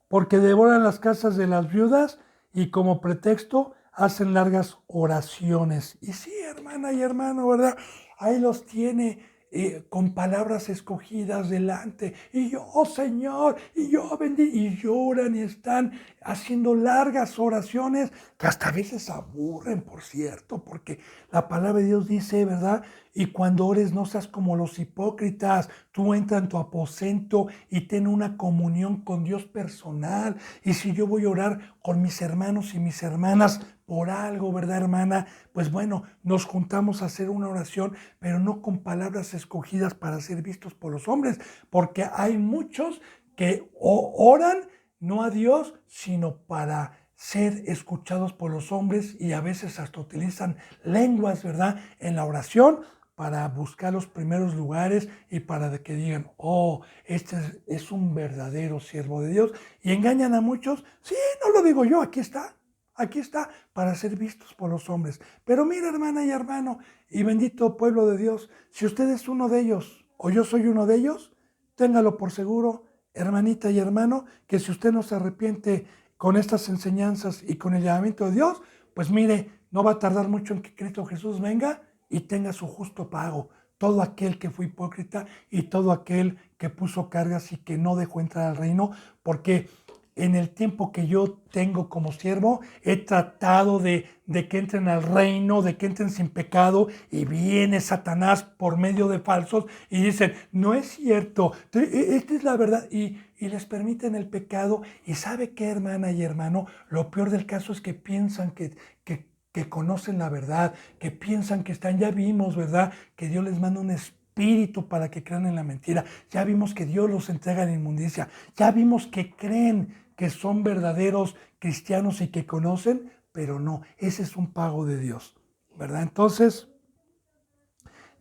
porque devoran las casas de las viudas y como pretexto hacen largas oraciones. Y sí, hermana y hermano, ¿verdad? Ahí los tiene con palabras escogidas delante. Y yo, oh Señor, y yo bendito. Y lloran y están haciendo largas oraciones que hasta a veces aburren, por cierto, porque la palabra de Dios dice, ¿verdad? Y cuando ores no seas como los hipócritas, tú entra en tu aposento y ten una comunión con Dios personal. Y si yo voy a orar con mis hermanos y mis hermanas por algo, ¿verdad, hermana? Pues bueno, nos juntamos a hacer una oración, pero no con palabras escogidas para ser vistos por los hombres, porque hay muchos que oran no a Dios, sino para ser escuchados por los hombres y a veces hasta utilizan lenguas, ¿verdad? En la oración para buscar los primeros lugares y para que digan, oh, este es un verdadero siervo de Dios. Y engañan a muchos. Sí, no lo digo yo, aquí está, para ser vistos por los hombres. Pero mira, hermana y hermano, y bendito pueblo de Dios, si usted es uno de ellos o yo soy uno de ellos, téngalo por seguro, hermanita y hermano, que si usted no se arrepiente con estas enseñanzas y con el llamamiento de Dios, pues mire, no va a tardar mucho en que Cristo Jesús venga y tenga su justo pago. Todo aquel que fue hipócrita y todo aquel que puso cargas y que no dejó entrar al reino, porque en el tiempo que yo tengo como siervo, he tratado de que entren al reino, de que entren sin pecado, y viene Satanás por medio de falsos y dicen, no es cierto, esta es la verdad, y les permiten el pecado. Y ¿sabe qué, hermana y hermano? Lo peor del caso es que piensan que conocen la verdad, que piensan que están, ya vimos, ¿verdad? Que Dios les manda un espíritu para que crean en la mentira. Ya vimos que Dios los entrega en inmundicia. Ya vimos que creen que son verdaderos cristianos y que conocen, pero no, ese es un pago de Dios, ¿verdad? Entonces,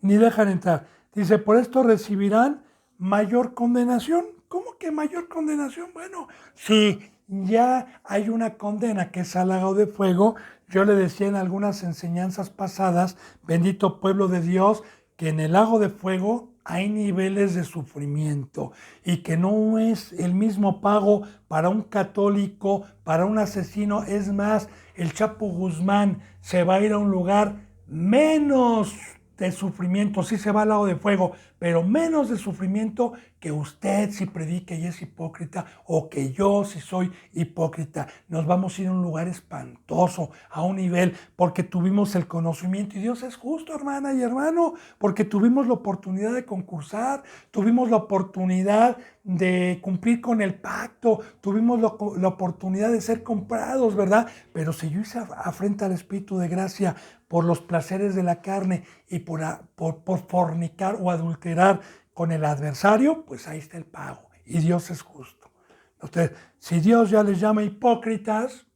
ni dejan entrar. Dice, por esto recibirán mayor condenación. ¿Cómo que mayor condenación? Bueno, si ya hay una condena que es al lago de fuego, yo le decía en algunas enseñanzas pasadas, bendito pueblo de Dios, que en el lago de fuego hay niveles de sufrimiento y que no es el mismo pago para un católico, para un asesino. Es más, el Chapo Guzmán se va a ir a un lugar menos de sufrimiento, sí se va al lago de fuego, pero menos de sufrimiento que usted si predica y es hipócrita, o que yo si soy hipócrita. Nos vamos a ir a un lugar espantoso, a un nivel, porque tuvimos el conocimiento. Y Dios es justo, hermana y hermano, porque tuvimos la oportunidad de concursar, tuvimos la oportunidad de cumplir con el pacto, tuvimos la oportunidad de ser comprados, ¿verdad? Pero si yo hice afrenta al Espíritu de gracia por los placeres de la carne y por fornicar o adulterar con el adversario, pues ahí está el pago. Y Dios es justo. Entonces, si Dios ya les llama hipócritas,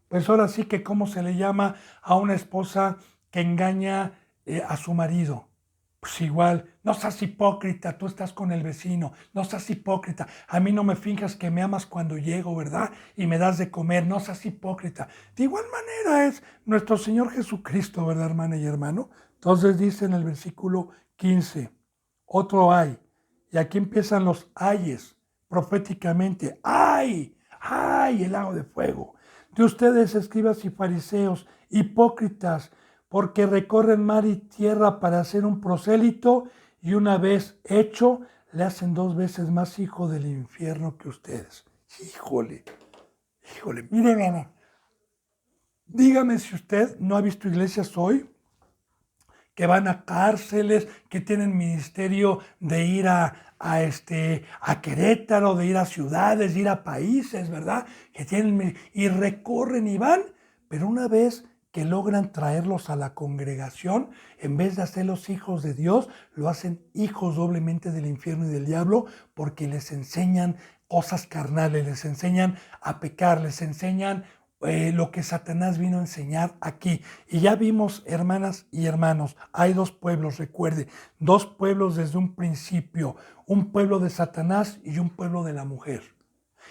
pues ahora sí que cómo se le llama a una esposa que engaña a su marido. Pues igual, no seas hipócrita, tú estás con el vecino, no seas hipócrita, a mí no me finjas que me amas cuando llego, ¿verdad? Y me das de comer, no seas hipócrita. De igual manera es nuestro Señor Jesucristo, ¿verdad, hermana y hermano? Entonces dice en el versículo 15, otro ay, y aquí empiezan los ayes, proféticamente, ay, ay, el lago de fuego. De ustedes, escribas y fariseos, hipócritas, porque recorren mar y tierra para hacer un prosélito, y una vez hecho, le hacen 2 veces más hijo del infierno que ustedes. Híjole, mire, hermana, dígame si usted no ha visto iglesias hoy que van a cárceles, que tienen ministerio de ir a Querétaro, de ir a ciudades, de ir a países, ¿verdad? Que tienen y recorren y van, pero una vez que logran traerlos a la congregación, en vez de hacerlos hijos de Dios, lo hacen hijos doblemente del infierno y del diablo, porque les enseñan cosas carnales, les enseñan a pecar, les enseñan lo que Satanás vino a enseñar aquí. Y ya vimos, hermanas y hermanos, hay 2 pueblos, recuerde, 2 pueblos desde un principio, un pueblo de Satanás y un pueblo de la mujer.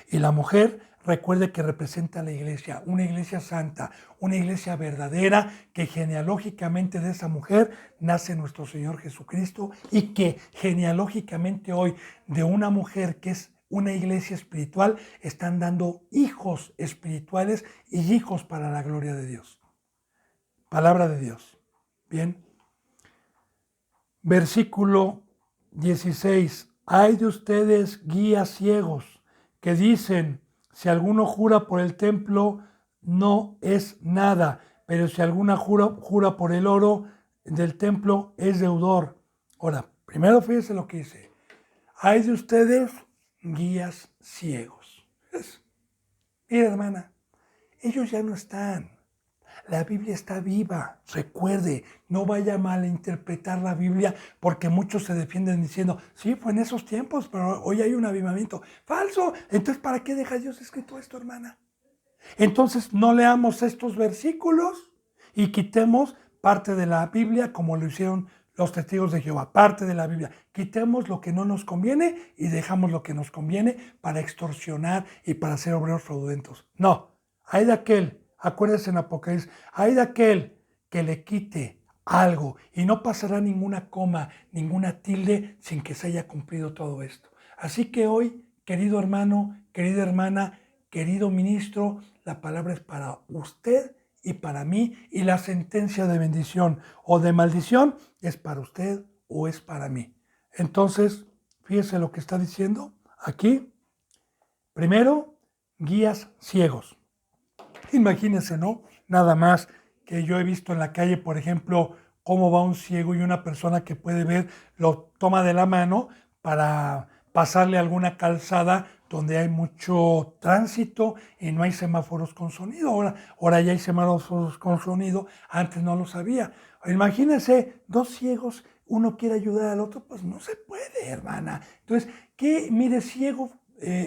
Y la mujer, recuerde que representa a la iglesia, una iglesia santa, una iglesia verdadera, que genealógicamente de esa mujer nace nuestro Señor Jesucristo, y que genealógicamente hoy de una mujer que es una iglesia espiritual, están dando hijos espirituales y hijos para la gloria de Dios. Palabra de Dios. Bien. Versículo 16. Hay de ustedes guías ciegos que dicen, si alguno jura por el templo, no es nada, pero si alguna jura por el oro del templo, es deudor. Ahora, primero fíjense lo que dice. Hay de ustedes guías ciegos. Mira, hermana, ellos ya no están. La Biblia está viva. Recuerde, no vaya a malinterpretar la Biblia porque muchos se defienden diciendo, sí, fue en esos tiempos, pero hoy hay un avivamiento. Falso. Entonces, ¿para qué deja Dios escrito esto, hermana? Entonces, no leamos estos versículos y quitemos parte de la Biblia como lo hicieron los testigos de Jehová, parte de la Biblia. Quitemos lo que no nos conviene y dejamos lo que nos conviene para extorsionar y para ser obreros fraudulentos. No, hay de aquel, acuérdense en Apocalipsis, hay de aquel que le quite algo y no pasará ninguna coma, ninguna tilde sin que se haya cumplido todo esto. Así que hoy, querido hermano, querida hermana, querido ministro, la palabra es para usted y para mí, y la sentencia de bendición o de maldición es para usted o es para mí. Entonces, fíjese lo que está diciendo aquí. Primero, guías ciegos. Imagínense, ¿no? Nada más que yo he visto en la calle, por ejemplo, cómo va un ciego y una persona que puede ver lo toma de la mano para pasarle alguna calzada donde hay mucho tránsito y no hay semáforos con sonido. Ahora ya hay semáforos con sonido, antes no lo sabía. Imagínense, dos ciegos, uno quiere ayudar al otro, pues no se puede, hermana. Entonces, ¿qué? Mire, ciego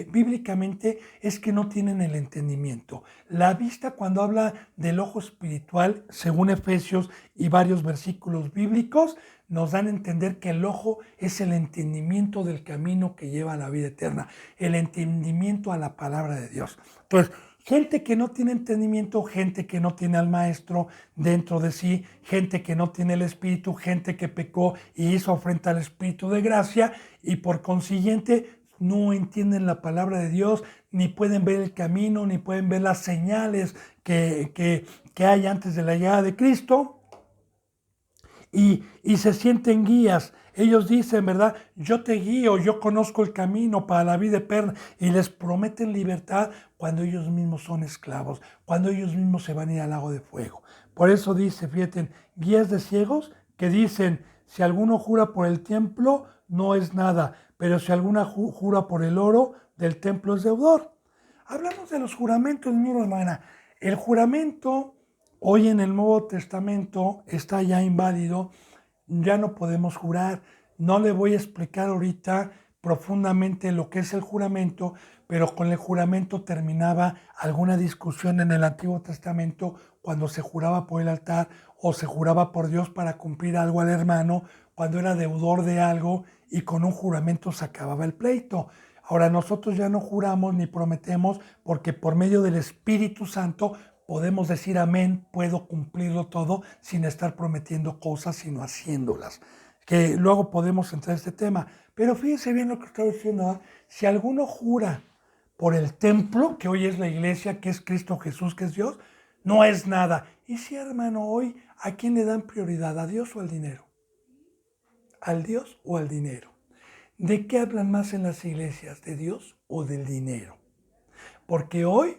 bíblicamente es que no tienen el entendimiento. La vista, cuando habla del ojo espiritual, según Efesios y varios versículos bíblicos, nos dan a entender que el ojo es el entendimiento del camino que lleva a la vida eterna, el entendimiento a la palabra de Dios. Entonces, gente que no tiene entendimiento, gente que no tiene al maestro dentro de sí, gente que no tiene el Espíritu, gente que pecó y hizo frente al Espíritu de gracia y por consiguiente no entienden la palabra de Dios, ni pueden ver el camino, ni pueden ver las señales que hay antes de la llegada de Cristo. Y se sienten guías. Ellos dicen, ¿verdad? Yo te guío, yo conozco el camino para la vida eterna. Y les prometen libertad cuando ellos mismos son esclavos, cuando ellos mismos se van a ir al lago de fuego. Por eso dice, fíjate, guías de ciegos que dicen, si alguno jura por el templo, no es nada, pero si alguna jura por el oro del templo es deudor. Hablamos de los juramentos, mi hermana. El juramento hoy en el Nuevo Testamento está ya inválido, ya no podemos jurar. No le voy a explicar ahorita profundamente lo que es el juramento, pero con el juramento terminaba alguna discusión en el Antiguo Testamento cuando se juraba por el altar o se juraba por Dios para cumplir algo al hermano, cuando era deudor de algo y con un juramento se acababa el pleito. Ahora nosotros ya no juramos ni prometemos porque por medio del Espíritu Santo podemos decir amén, puedo cumplirlo todo sin estar prometiendo cosas, sino haciéndolas. Que luego podemos entrar a este tema. Pero fíjense bien lo que estoy diciendo. ¿Eh? Si alguno jura por el templo, que hoy es la iglesia, que es Cristo Jesús, que es Dios, no es nada. Y si, hermano, hoy, ¿a quién le dan prioridad? ¿A Dios o al dinero? ¿Al Dios o al dinero? ¿De qué hablan más en las iglesias? ¿De Dios o del dinero? Porque hoy,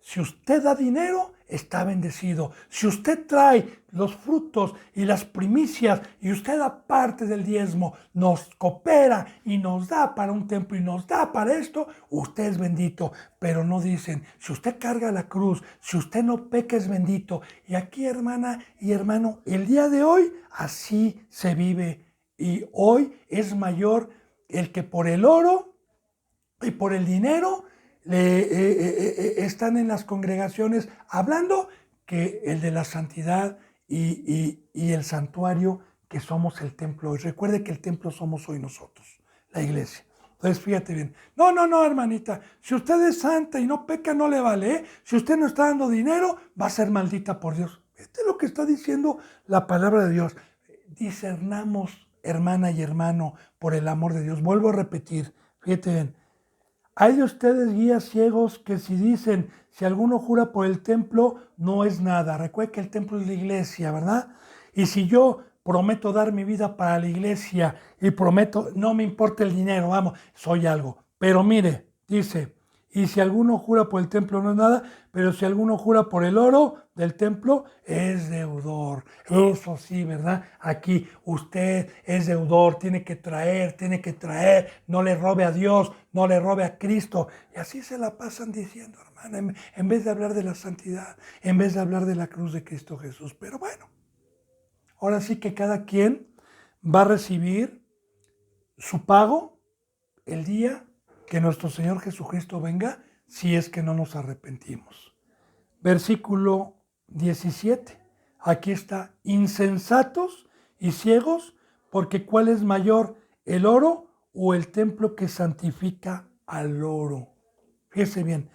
si usted da dinero, está bendecido. Si usted trae los frutos y las primicias y usted da parte del diezmo, nos coopera y nos da para un templo y nos da para esto, usted es bendito. Pero no dicen, si usted carga la cruz, si usted no peca es bendito. Y aquí, hermana y hermano, el día de hoy así se vive. Y hoy es mayor el que por el oro y por el dinero están en las congregaciones hablando que el de la santidad y el santuario que somos el templo hoy. Recuerde que el templo somos hoy nosotros, la iglesia. Entonces fíjate bien. No, hermanita. Si usted es santa y no peca, no le vale. ¿Eh? Si usted no está dando dinero, va a ser maldita por Dios. Este es lo que está diciendo la palabra de Dios. Discernamos, hermana y hermano, por el amor de Dios. Vuelvo a repetir. Fíjate bien. Hay de ustedes guías ciegos que si dicen, si alguno jura por el templo, no es nada. Recuerda que el templo es la iglesia, ¿verdad? Y si yo prometo dar mi vida para la iglesia y prometo, no me importa el dinero, vamos, soy algo. Pero mire, dice, y si alguno jura por el templo no es nada, pero si alguno jura por el oro del templo, es deudor. Eso sí, ¿verdad? Aquí usted es deudor, tiene que traer, no le robe a Dios, no le robe a Cristo. Y así se la pasan diciendo, hermana, en vez de hablar de la santidad, en vez de hablar de la cruz de Cristo Jesús. Pero bueno, ahora sí que cada quien va a recibir su pago el día que nuestro Señor Jesucristo venga, si es que no nos arrepentimos. Versículo 17. Aquí está, insensatos y ciegos, porque ¿cuál es mayor, el oro o el templo que santifica al oro? Fíjese bien,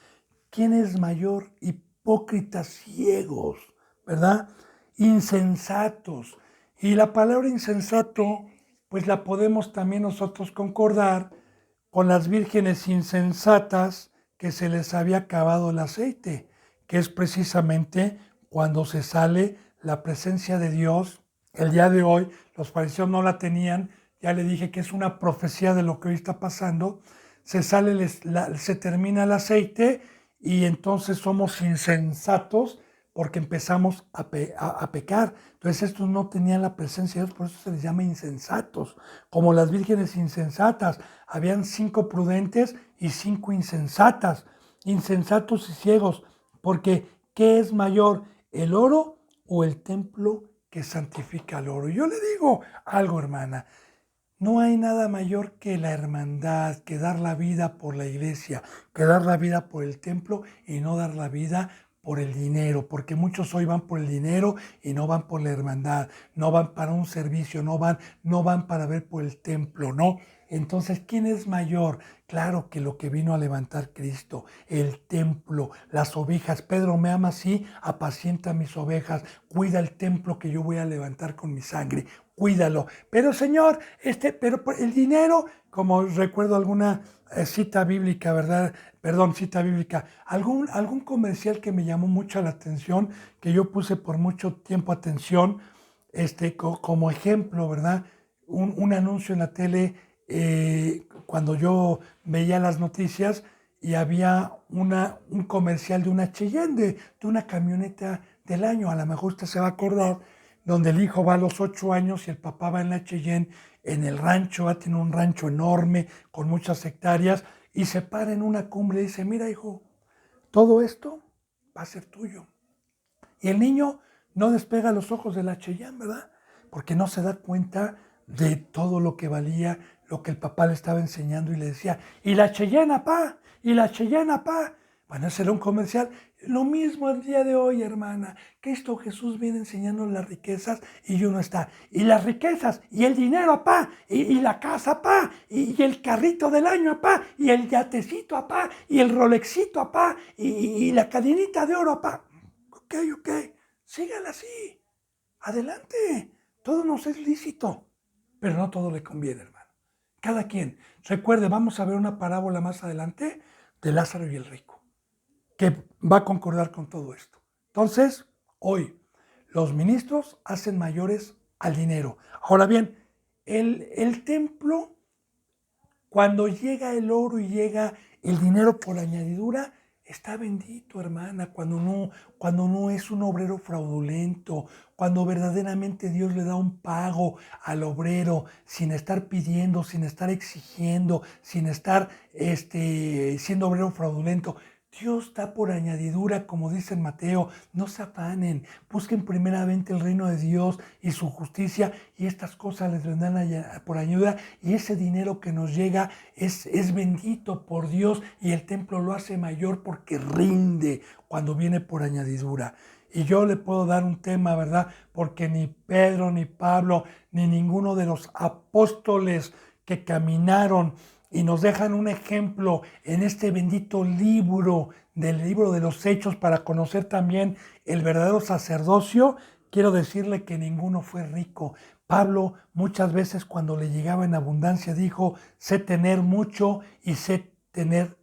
¿quién es mayor? Hipócritas ciegos, ¿verdad? Insensatos. Y la palabra insensato, pues la podemos también nosotros concordar con las vírgenes insensatas que se les había acabado el aceite, que es precisamente cuando se sale la presencia de Dios. El día de hoy los fariseos no la tenían, ya le dije que es una profecía de lo que hoy está pasando. Se termina el aceite y entonces somos insensatos porque empezamos a pecar. Entonces estos no tenían la presencia de Dios, por eso se les llama insensatos, como las vírgenes insensatas. Habían 5 prudentes y 5 insensatas, insensatos y ciegos, porque ¿qué es mayor, el oro o el templo que santifica el oro? Yo le digo algo, hermana, no hay nada mayor que la hermandad, que dar la vida por la iglesia, que dar la vida por el templo y no dar la vida por el dinero, porque muchos hoy van por el dinero y no van por la hermandad, no van para un servicio, no van para ver por el templo, ¿no? Entonces, ¿quién es mayor? Claro que lo que vino a levantar Cristo, el templo, las ovejas. Pedro me ama así, apacienta mis ovejas, cuida el templo que yo voy a levantar con mi sangre, cuídalo. Pero Señor, pero por el dinero, como recuerdo alguna cita bíblica, ¿verdad? Perdón, cita bíblica, algún comercial que me llamó mucho la atención, que yo puse por mucho tiempo atención, como ejemplo, ¿verdad? Un anuncio en la tele, cuando yo veía las noticias y había un comercial de una Cheyenne, de una camioneta del año, a lo mejor usted se va a acordar, donde el hijo va a los 8 años y el papá va en la Cheyenne, en el rancho, tiene un rancho enorme con muchas hectáreas, y se para en una cumbre y dice, mira hijo, todo esto va a ser tuyo. Y el niño no despega los ojos de la Cheyenne, ¿verdad? Porque no se da cuenta de todo lo que valía, lo que el papá le estaba enseñando y le decía, y la Cheyenne, papá, y la Cheyenne, papá. Bueno, ese era un comercial. Lo mismo el día de hoy, hermana. Cristo Jesús viene enseñando las riquezas y uno está. Y las riquezas, y el dinero, apá, y la casa, apá, y el carrito del año, apá, y el yatecito, apá, y el rolexito, apá, y la cadenita de oro, apá. Ok, sígala así. Adelante. Todo nos es lícito, pero no todo le conviene, hermano. Cada quien. Recuerde, vamos a ver una parábola más adelante de Lázaro y el rico, que va a concordar con todo esto. Entonces, hoy, los ministros hacen mayores al dinero. Ahora bien, el templo, cuando llega el oro y llega el dinero por añadidura, está bendito, hermana, cuando no es un obrero fraudulento, cuando verdaderamente Dios le da un pago al obrero sin estar pidiendo, sin estar exigiendo, sin estar siendo obrero fraudulento. Dios da por añadidura, como dice en Mateo, no se afanen, busquen primeramente el reino de Dios y su justicia y estas cosas les vendrán por ayuda, y ese dinero que nos llega es bendito por Dios y el templo lo hace mayor porque rinde cuando viene por añadidura. Y yo le puedo dar un tema, ¿verdad? Porque ni Pedro, ni Pablo, ni ninguno de los apóstoles que caminaron y nos dejan un ejemplo en este bendito libro, del libro de los Hechos, para conocer también el verdadero sacerdocio, quiero decirle que ninguno fue rico. Pablo muchas veces cuando le llegaba en abundancia dijo, sé tener mucho y sé tener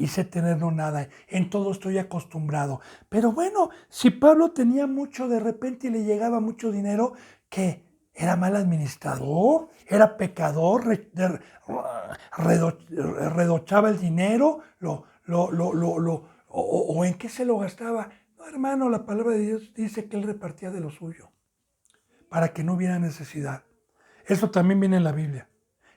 y sé tener no nada. En todo estoy acostumbrado. Pero bueno, si Pablo tenía mucho de repente y le llegaba mucho dinero, ¿qué? ¿Era mal administrador? ¿Era pecador? ¿Redochaba el dinero? ¿O en qué se lo gastaba? No, hermano, la palabra de Dios dice que él repartía de lo suyo para que no hubiera necesidad. Eso también viene en la Biblia.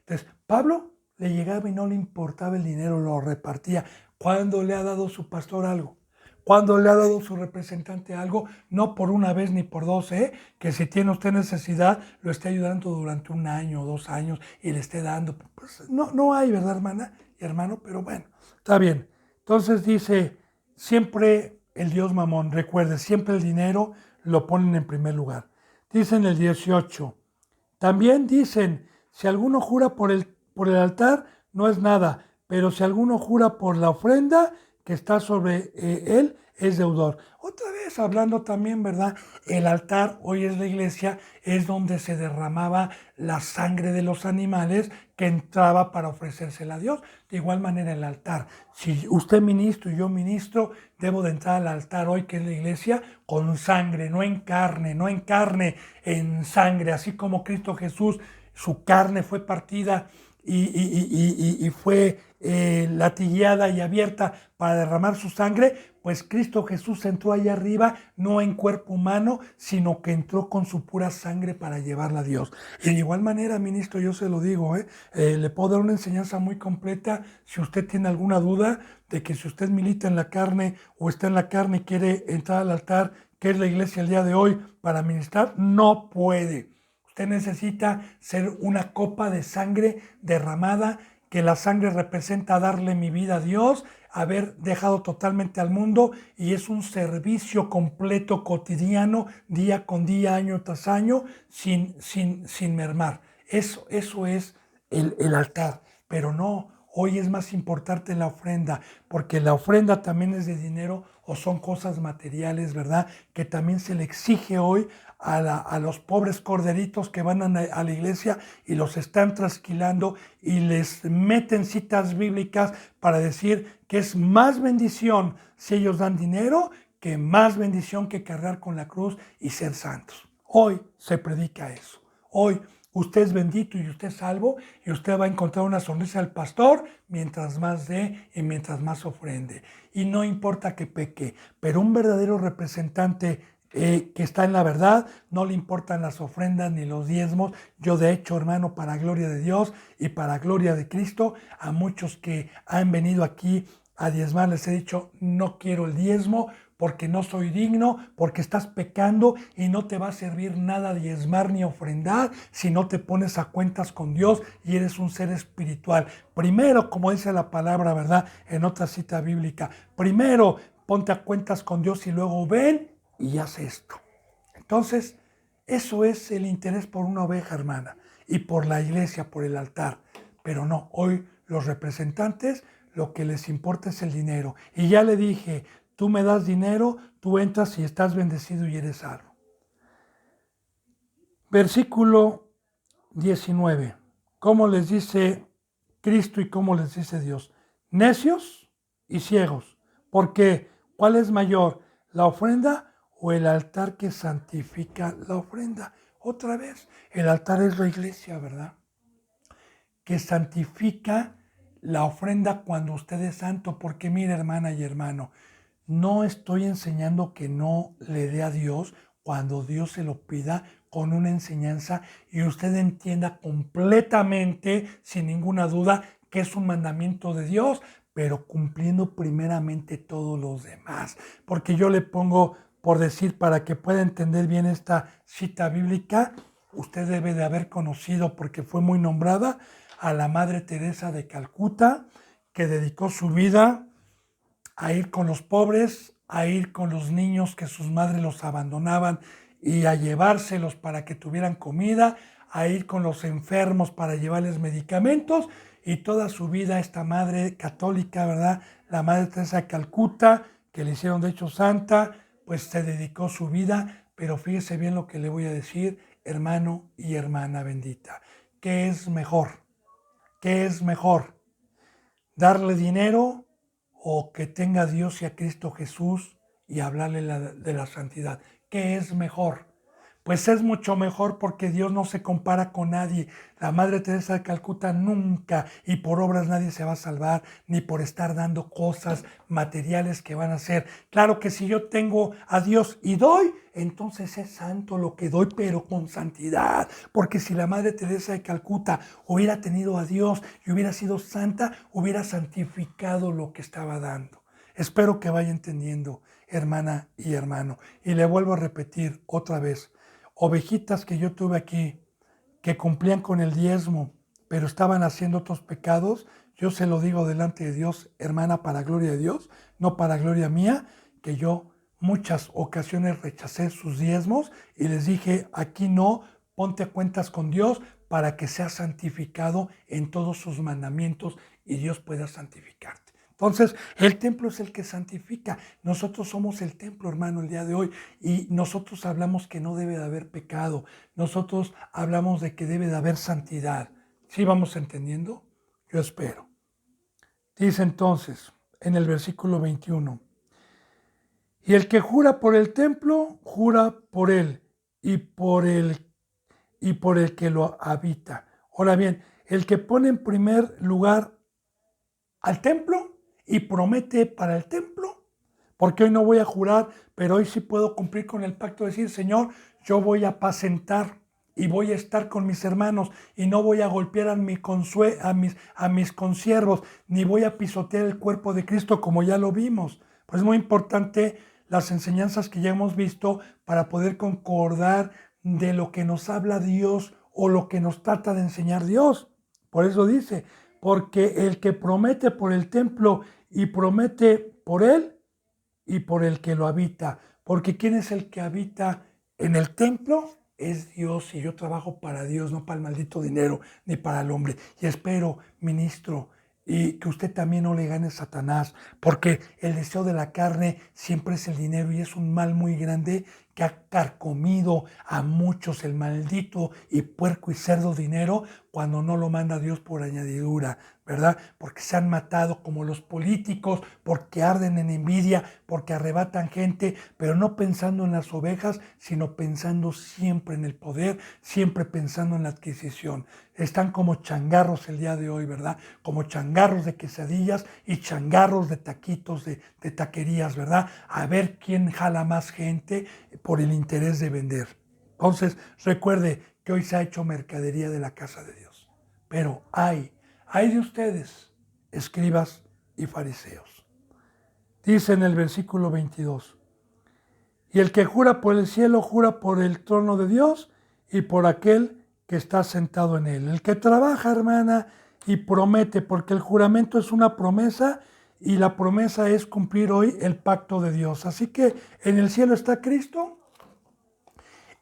Entonces, Pablo le llegaba y no le importaba el dinero, lo repartía. ¿Cuándo le ha dado su pastor algo? ¿Cuándo le ha dado su representante algo? No por una vez ni por dos, que si tiene usted necesidad, lo esté ayudando durante 1 año o 2 años y le esté dando. Pues no hay, ¿verdad, hermana y hermano? Pero bueno, está bien. Entonces dice, siempre el Dios mamón, recuerde, siempre el dinero lo ponen en primer lugar. Dice en el 18, también dicen, si alguno jura por el altar, no es nada, pero si alguno jura por la ofrenda que está sobre él, es deudor. Otra vez hablando también, ¿verdad? El altar, hoy es la iglesia, es donde se derramaba la sangre de los animales que entraba para ofrecérsela a Dios. De igual manera el altar. Si usted ministro y yo ministro, debo de entrar al altar hoy, que es la iglesia, con sangre, no en carne, en sangre, así como Cristo Jesús, su carne fue partida y fue latigueada y abierta para derramar su sangre, pues Cristo Jesús entró allá arriba, no en cuerpo humano, sino que entró con su pura sangre para llevarla a Dios. Y de igual manera, ministro, yo se lo digo, le puedo dar una enseñanza muy completa si usted tiene alguna duda de que si usted milita en la carne o está en la carne y quiere entrar al altar, que es la iglesia el día de hoy, para ministrar, no puede. Usted necesita ser una copa de sangre derramada, que la sangre representa darle mi vida a Dios, haber dejado totalmente al mundo, y es un servicio completo, cotidiano, día con día, año tras año, sin mermar. Eso es el altar, pero no. Hoy es más importante la ofrenda, porque la ofrenda también es de dinero o son cosas materiales, ¿verdad? Que también se le exige hoy a los pobres corderitos que van a la iglesia y los están trasquilando y les meten citas bíblicas para decir que es más bendición si ellos dan dinero, que más bendición que cargar con la cruz y ser santos. Hoy se predica eso. Hoy usted es bendito y usted es salvo y usted va a encontrar una sonrisa del pastor mientras más dé y mientras más ofrende. Y no importa que peque, pero un verdadero representante que está en la verdad, no le importan las ofrendas ni los diezmos. Yo de hecho, hermano, para gloria de Dios y para gloria de Cristo, a muchos que han venido aquí a diezmar les he dicho, no quiero el diezmo, porque no soy digno, porque estás pecando y no te va a servir nada diezmar ni ofrendar si no te pones a cuentas con Dios y eres un ser espiritual. Primero, como dice la palabra, ¿verdad? En otra cita bíblica, primero ponte a cuentas con Dios y luego ven y haz esto. Entonces, eso es el interés por una oveja, hermana, y por la iglesia, por el altar. Pero no, hoy los representantes lo que les importa es el dinero. Y ya le dije, tú me das dinero, tú entras y estás bendecido y eres salvo. Versículo 19. ¿Cómo les dice Cristo y cómo les dice Dios? Necios y ciegos. Porque, ¿cuál es mayor? ¿La ofrenda o el altar que santifica la ofrenda? Otra vez, el altar es la iglesia, ¿verdad? Que santifica la ofrenda cuando usted es santo. Porque mire, hermana y hermano, no estoy enseñando que no le dé a Dios cuando Dios se lo pida con una enseñanza y usted entienda completamente, sin ninguna duda, que es un mandamiento de Dios, pero cumpliendo primeramente todos los demás. Porque yo le pongo, por decir, para que pueda entender bien esta cita bíblica, usted debe de haber conocido, porque fue muy nombrada, a la Madre Teresa de Calcuta, que dedicó su vida a ir con los pobres, a ir con los niños que sus madres los abandonaban y a llevárselos para que tuvieran comida, a ir con los enfermos para llevarles medicamentos, y toda su vida esta madre católica, ¿verdad? La Madre Teresa de Calcuta, que le hicieron de hecho santa, pues se dedicó su vida, pero fíjese bien lo que le voy a decir, hermano y hermana bendita. ¿Qué es mejor? ¿Qué es mejor? ¿Darle dinero o que tenga a Dios y a Cristo Jesús y hablarle de la santidad? ¿Qué es mejor? Pues es mucho mejor porque Dios no se compara con nadie. La Madre Teresa de Calcuta nunca, y por obras nadie se va a salvar, ni por estar dando cosas materiales que van a ser. Claro que si yo tengo a Dios y doy, entonces es santo lo que doy, pero con santidad. Porque si la Madre Teresa de Calcuta hubiera tenido a Dios y hubiera sido santa, hubiera santificado lo que estaba dando. Espero que vaya entendiendo, hermana y hermano. Y le vuelvo a repetir otra vez. Ovejitas que yo tuve aquí, que cumplían con el diezmo, pero estaban haciendo otros pecados, yo se lo digo delante de Dios, hermana, para gloria de Dios, no para gloria mía, que yo muchas ocasiones rechacé sus diezmos y les dije, aquí no, ponte a cuentas con Dios para que seas santificado en todos sus mandamientos y Dios pueda santificarte. Entonces, el templo es el que santifica. Nosotros somos el templo, hermano, el día de hoy. Y nosotros hablamos que no debe de haber pecado. Nosotros hablamos de que debe de haber santidad. ¿Sí vamos entendiendo? Yo espero. Dice entonces, en el versículo 21, y el que jura por el templo, jura por él y por el que lo habita. Ahora bien, el que pone en primer lugar al templo y promete para el templo, porque hoy no voy a jurar, pero hoy sí puedo cumplir con el pacto de decir, Señor, yo voy a apacentar y voy a estar con mis hermanos y no voy a golpear a mis consiervos, ni voy a pisotear el cuerpo de Cristo como ya lo vimos. Pues es muy importante las enseñanzas que ya hemos visto para poder concordar de lo que nos habla Dios o lo que nos trata de enseñar Dios. Por eso dice, porque el que promete por el templo y promete por él y por el que lo habita. Porque ¿quién es el que habita en el templo? Es Dios, y yo trabajo para Dios, no para el maldito dinero ni para el hombre. Y espero, ministro, y que usted también no le gane a Satanás, porque el deseo de la carne siempre es el dinero y es un mal muy grande que ha carcomido a muchos el maldito y puerco y cerdo dinero cuando no lo manda Dios por añadidura, ¿verdad? Porque se han matado como los políticos, porque arden en envidia, porque arrebatan gente, pero no pensando en las ovejas, sino pensando siempre en el poder, siempre pensando en la adquisición. Están como changarros el día de hoy, ¿verdad? Como changarros de quesadillas y changarros de taquitos, de taquerías, ¿verdad? A ver quién jala más gente por el interés de vender. Entonces, recuerde que hoy se ha hecho mercadería de la casa de Dios. Pero hay de ustedes, escribas y fariseos. Dice en el versículo 22, y el que jura por el cielo, jura por el trono de Dios y por aquel que está sentado en él. El que trabaja, hermana, y promete, porque el juramento es una promesa y la promesa es cumplir hoy el pacto de Dios. Así que en el cielo está Cristo,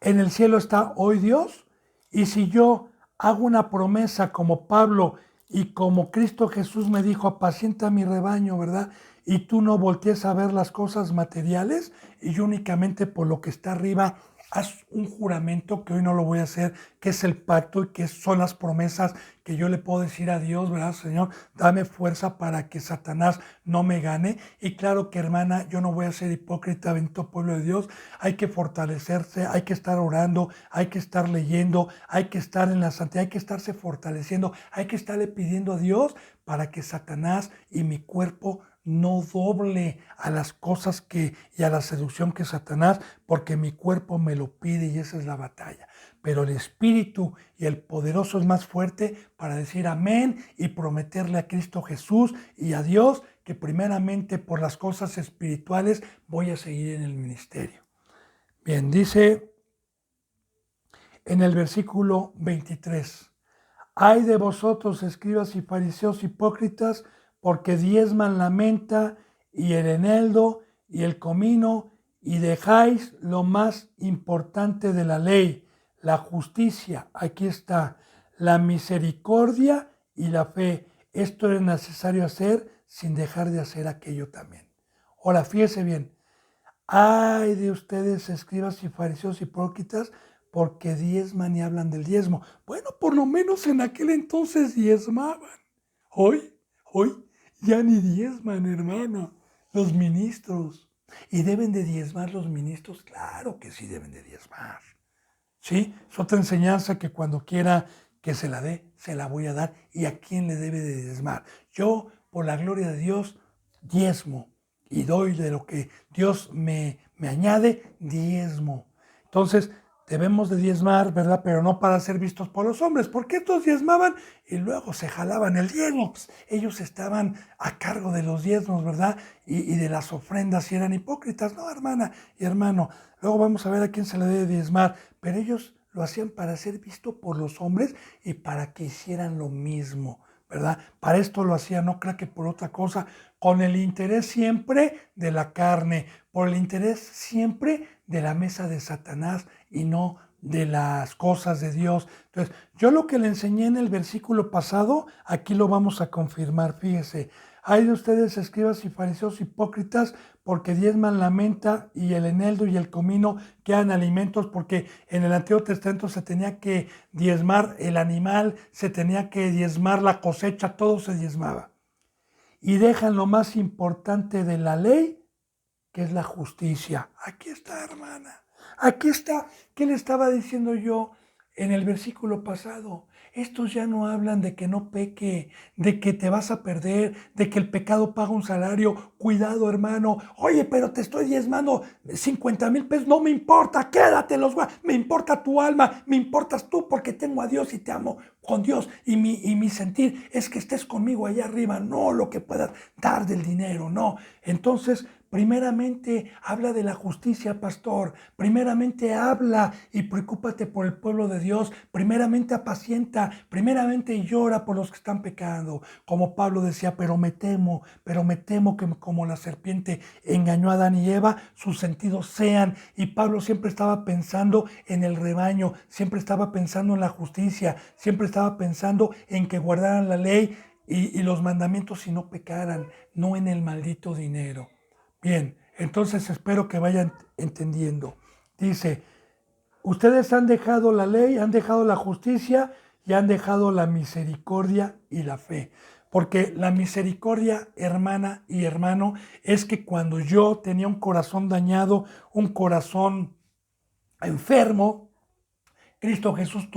en el cielo está hoy Dios, y si yo hago una promesa como Pablo y como Cristo Jesús me dijo, apacienta mi rebaño, ¿verdad? Y tú no voltees a ver las cosas materiales y yo únicamente por lo que está arriba, haz un juramento que hoy no lo voy a hacer, que es el pacto y que son las promesas que yo le puedo decir a Dios, ¿verdad, Señor? Dame fuerza para que Satanás no me gane. Y claro que, hermana, yo no voy a ser hipócrita, bendito pueblo de Dios. Hay que fortalecerse, hay que estar orando, hay que estar leyendo, hay que estar en la santidad, hay que estarse fortaleciendo, hay que estarle pidiendo a Dios para que Satanás y mi cuerpo no doble a las cosas y a la seducción que Satanás, porque mi cuerpo me lo pide y esa es la batalla. Pero el Espíritu y el poderoso es más fuerte para decir amén y prometerle a Cristo Jesús y a Dios que primeramente por las cosas espirituales voy a seguir en el ministerio. Bien, dice en el versículo 23, ay de vosotros, escribas y fariseos hipócritas, porque diezman la menta y el eneldo y el comino, y dejáis lo más importante de la ley, la justicia, aquí está, la misericordia y la fe. Esto es necesario hacer sin dejar de hacer aquello también. Ahora, fíjese bien, ay de ustedes, escribas y fariseos hipócritas, porque diezman y hablan del diezmo. Bueno, por lo menos en aquel entonces diezmaban. Hoy Ya ni diezman, hermano, los ministros. ¿Y deben de diezmar los ministros? Claro que sí deben de diezmar. ¿Sí? Es otra enseñanza que cuando quiera que se la dé, se la voy a dar. ¿Y a quién le debe de diezmar? Yo, por la gloria de Dios, diezmo. Y doy de lo que Dios me añade, diezmo. Entonces, debemos de diezmar, ¿verdad? Pero no para ser vistos por los hombres, porque estos diezmaban y luego se jalaban el diezmo. Pues ellos estaban a cargo de los diezmos, ¿verdad? Y de las ofrendas y eran hipócritas. No, hermana y hermano, luego vamos a ver a quién se le debe diezmar, pero ellos lo hacían para ser visto por los hombres y para que hicieran lo mismo, ¿verdad? Para esto lo hacían, no crea que por otra cosa, con el interés siempre de la carne, por el interés siempre de la mesa de Satanás y no de las cosas de Dios. Entonces, yo lo que le enseñé en el versículo pasado, aquí lo vamos a confirmar, fíjese. Hay de ustedes, escribas y fariseos hipócritas, porque diezman la menta y el eneldo y el comino, que eran alimentos, porque en el Antiguo Testamento se tenía que diezmar el animal, se tenía que diezmar la cosecha, todo se diezmaba. Y dejan lo más importante de la ley, que es la justicia. Aquí está, hermana. Aquí está. ¿Qué le estaba diciendo yo en el versículo pasado? Estos ya no hablan de que no peque, de que te vas a perder, de que el pecado paga un salario. Cuidado, hermano. Oye, pero te estoy diezmando 50,000 pesos. No me importa, quédatelos. Me importa tu alma, me importas tú porque tengo a Dios y te amo con Dios. Y mi sentir es que estés conmigo allá arriba, no lo que puedas dar del dinero, no. Entonces, primeramente habla de la justicia, pastor. Primeramente habla y preocúpate por el pueblo de Dios. Primeramente apacienta, primeramente llora por los que están pecando. Como Pablo decía, pero me temo que como la serpiente engañó a Adán y Eva, sus sentidos sean. Y Pablo siempre estaba pensando en el rebaño, siempre estaba pensando en la justicia, siempre estaba pensando en que guardaran la ley y los mandamientos y no pecaran, no en el maldito dinero. Bien, entonces espero que vayan entendiendo. Dice, ustedes han dejado la ley, han dejado la justicia y han dejado la misericordia y la fe. Porque la misericordia, hermana y hermano, es que cuando yo tenía un corazón dañado, un corazón enfermo, Cristo Jesús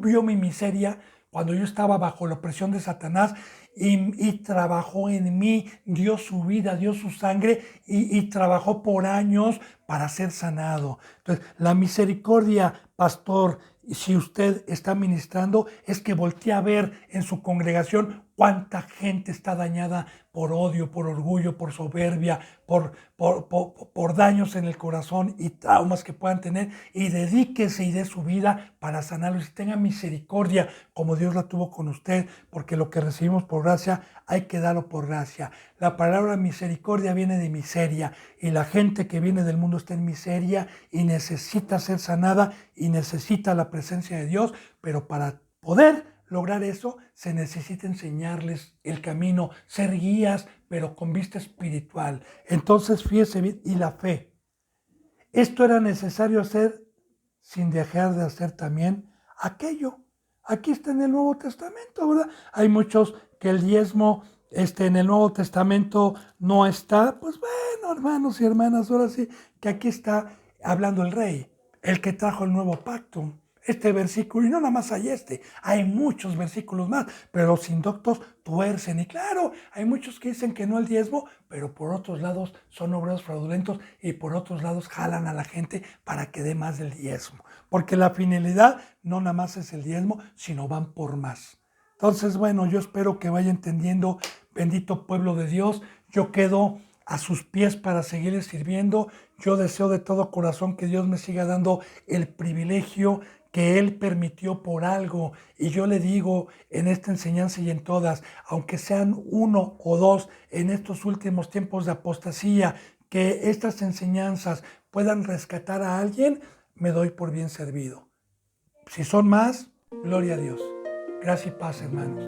vio mi miseria cuando yo estaba bajo la opresión de Satanás y trabajó en mí, dio su vida, dio su sangre y trabajó por años para ser sanado. Entonces, la misericordia, pastor, si usted está ministrando, es que voltee a ver en su congregación cuánta gente está dañada por odio, por orgullo, por soberbia, por daños en el corazón y traumas que puedan tener, y dedíquese y dé su vida para sanarlos y tenga misericordia como Dios la tuvo con usted, porque lo que recibimos por gracia hay que darlo por gracia. La palabra misericordia viene de miseria y la gente que viene del mundo está en miseria y necesita ser sanada y necesita la presencia de Dios, pero para poder lograr eso, se necesita enseñarles el camino, ser guías, pero con vista espiritual. Entonces, fíjese bien, y la fe. Esto era necesario hacer sin dejar de hacer también aquello. Aquí está en el Nuevo Testamento, ¿verdad? Hay muchos que el diezmo en el Nuevo Testamento no está. Pues bueno, hermanos y hermanas, ahora sí que aquí está hablando el Rey, el que trajo el nuevo pacto. Este versículo, y no nada más hay muchos versículos más, pero los indoctos tuercen. Y claro, hay muchos que dicen que no el diezmo, pero por otros lados son obreros fraudulentos y por otros lados jalan a la gente para que dé más del diezmo. Porque la finalidad no nada más es el diezmo, sino van por más. Entonces, bueno, yo espero que vaya entendiendo, bendito pueblo de Dios. Yo quedo a sus pies para seguirles sirviendo. Yo deseo de todo corazón que Dios me siga dando el privilegio que Él permitió por algo. Y yo le digo en esta enseñanza y en todas, aunque sean uno o dos en estos últimos tiempos de apostasía, que estas enseñanzas puedan rescatar a alguien, me doy por bien servido. Si son más, gloria a Dios. Gracias y paz, hermanos.